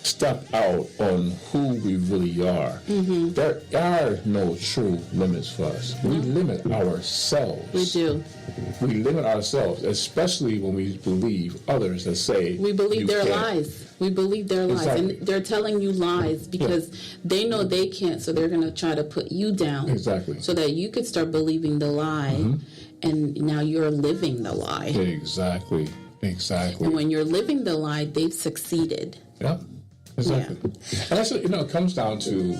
step out on who we really are. There are no true limits for us. We limit ourselves. We do. We limit ourselves, especially when we believe others that say We believe you their can't. lies. We believe their lies. Exactly. And they're telling you lies because they know they can't, so they're going to try to put you down. Exactly. So that you could start believing the lie, and now you're living the lie. Exactly. And when you're living the lie, they've succeeded. Yeah. Exactly. And that's what, it comes down to.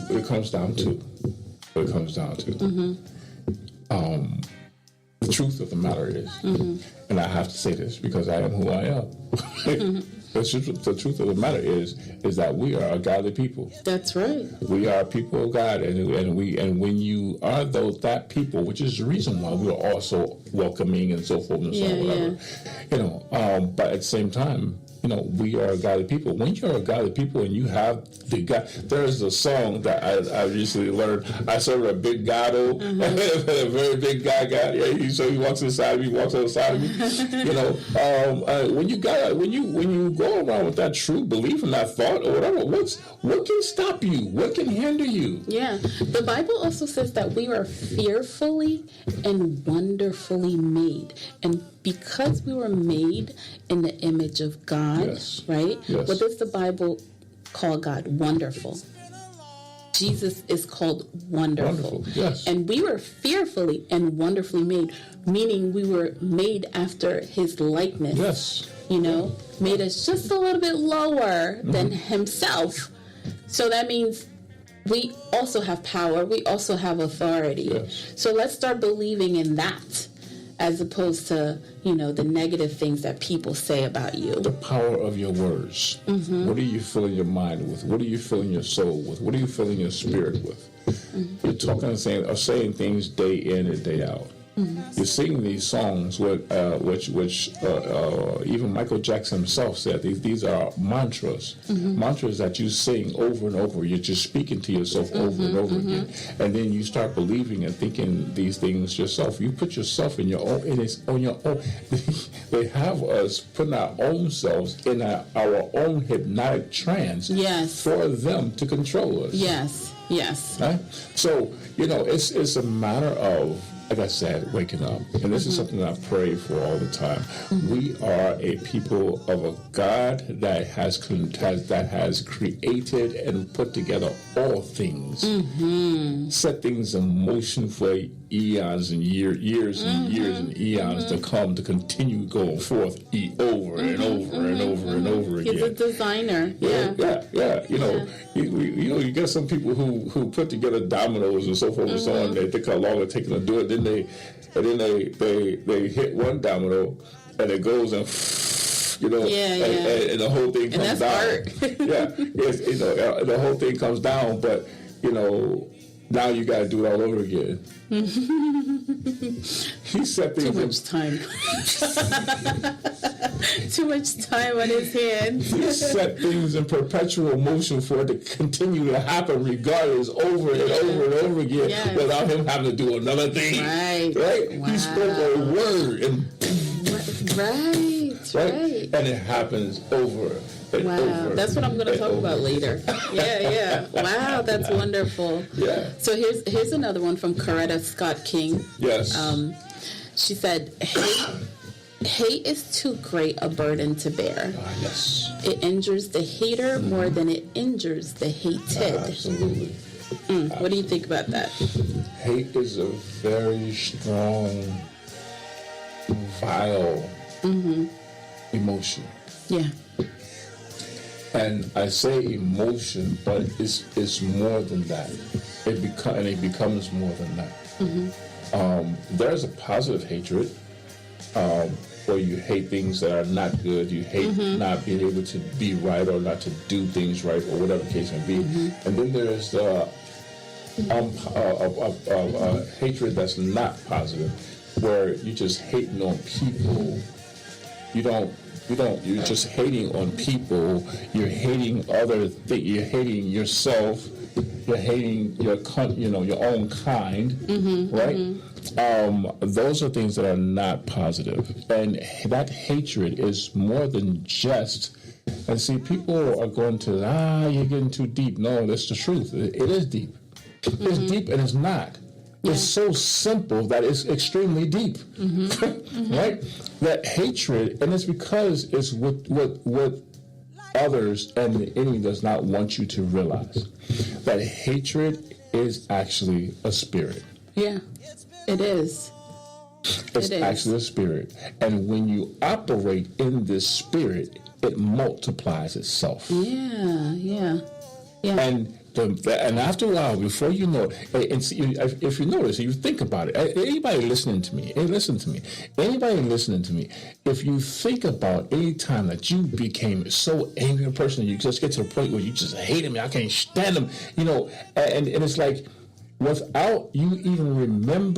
The truth of the matter is, and I have to say this because I am who I am. The truth of the matter is that we are a godly people. That's right. We are people of God, and when you are that people, which is the reason why we are also welcoming and so forth and so on, whatever. But at the same time, we are a godly people. When you're a godly people and you have the God, there's a song that I recently learned. I serve a big Gado, a very big guy. So he walks inside of me, walks outside of me. When you go around with that true belief and that thought or whatever, what can stop you? What can hinder you? Yeah. The Bible also says that we are fearfully and wonderfully made. And because we were made in the image of God, right? Yes. What does the Bible call God? Wonderful. Jesus is called wonderful. Yes. And we were fearfully and wonderfully made, meaning we were made after his likeness. Yes. Made us just a little bit lower than himself. So that means we also have power. We also have authority. Yes. So let's start believing in that as opposed to, the negative things that people say about you. The power of your words. What are you filling your mind with? What are you filling your soul with? What are you filling your spirit with? You're talking and saying things day in and day out. You're singing these songs, which even Michael Jackson himself said these are mantras, mantras that you sing over and over. You're just speaking to yourself over and over again, and then you start believing and thinking these things yourself. You put yourself in your own, and it's on your own. They have us putting our own selves in our own hypnotic trance, for them to control us. Yes. Right? So it's a matter of, like I said, waking up. And this is something that I pray for all the time. We are a people of a God that has created and put together all things. Set things in motion for eons and years and years and eons to come, to continue going forth over and over and over and over again. He's a designer. You get some people who put together dominoes and so forth and so on. They think how long it's taking to do it. Then they hit one domino and it goes and and the whole thing comes down. Art. The whole thing comes down, but now you got to do it all over again. He set things Too much time. Too much time on his hands. He set things in perpetual motion for it to continue to happen regardless over and over and over again without him having to do another thing. Right? Wow. He spoke a word and Right. And it happens over and over. That's what I'm going to talk about later. Yeah. Wow, that's wonderful. Yeah. So here's another one from Coretta Scott King. Yes. She said, hate is too great a burden to bear. Yes. It injures the hater more than it injures the hated. Absolutely. What do you think about that? Hate is a very strong, vile emotion. Yeah. And I say emotion, but it's more than that. It becomes more than that. There's a positive hatred where you hate things that are not good. You hate not being able to be right or not to do things right or whatever the case may be. And then there's hatred that's not positive, where you're just hating on people. You're just hating on people. You're hating other things. You're hating yourself. You're hating your own kind, right? Those are things that are not positive, and that hatred is more than just. And see, people are going to you're getting too deep. No, that's the truth. It is deep. It's deep, and it's not. It's so simple that it's extremely deep, right? That hatred, and it's because it's what others and the enemy does not want you to realize. That hatred is actually a spirit. Yeah, it is. It's actually a spirit. And when you operate in this spirit, it multiplies itself. Yeah. And after a while, before you know it, and see, if you notice, you think about it. Anybody listening to me, anybody listening to me, if you think about any time that you became so angry a person, you just get to the point where you just hate him, I can't stand him, and it's like, without you even remembering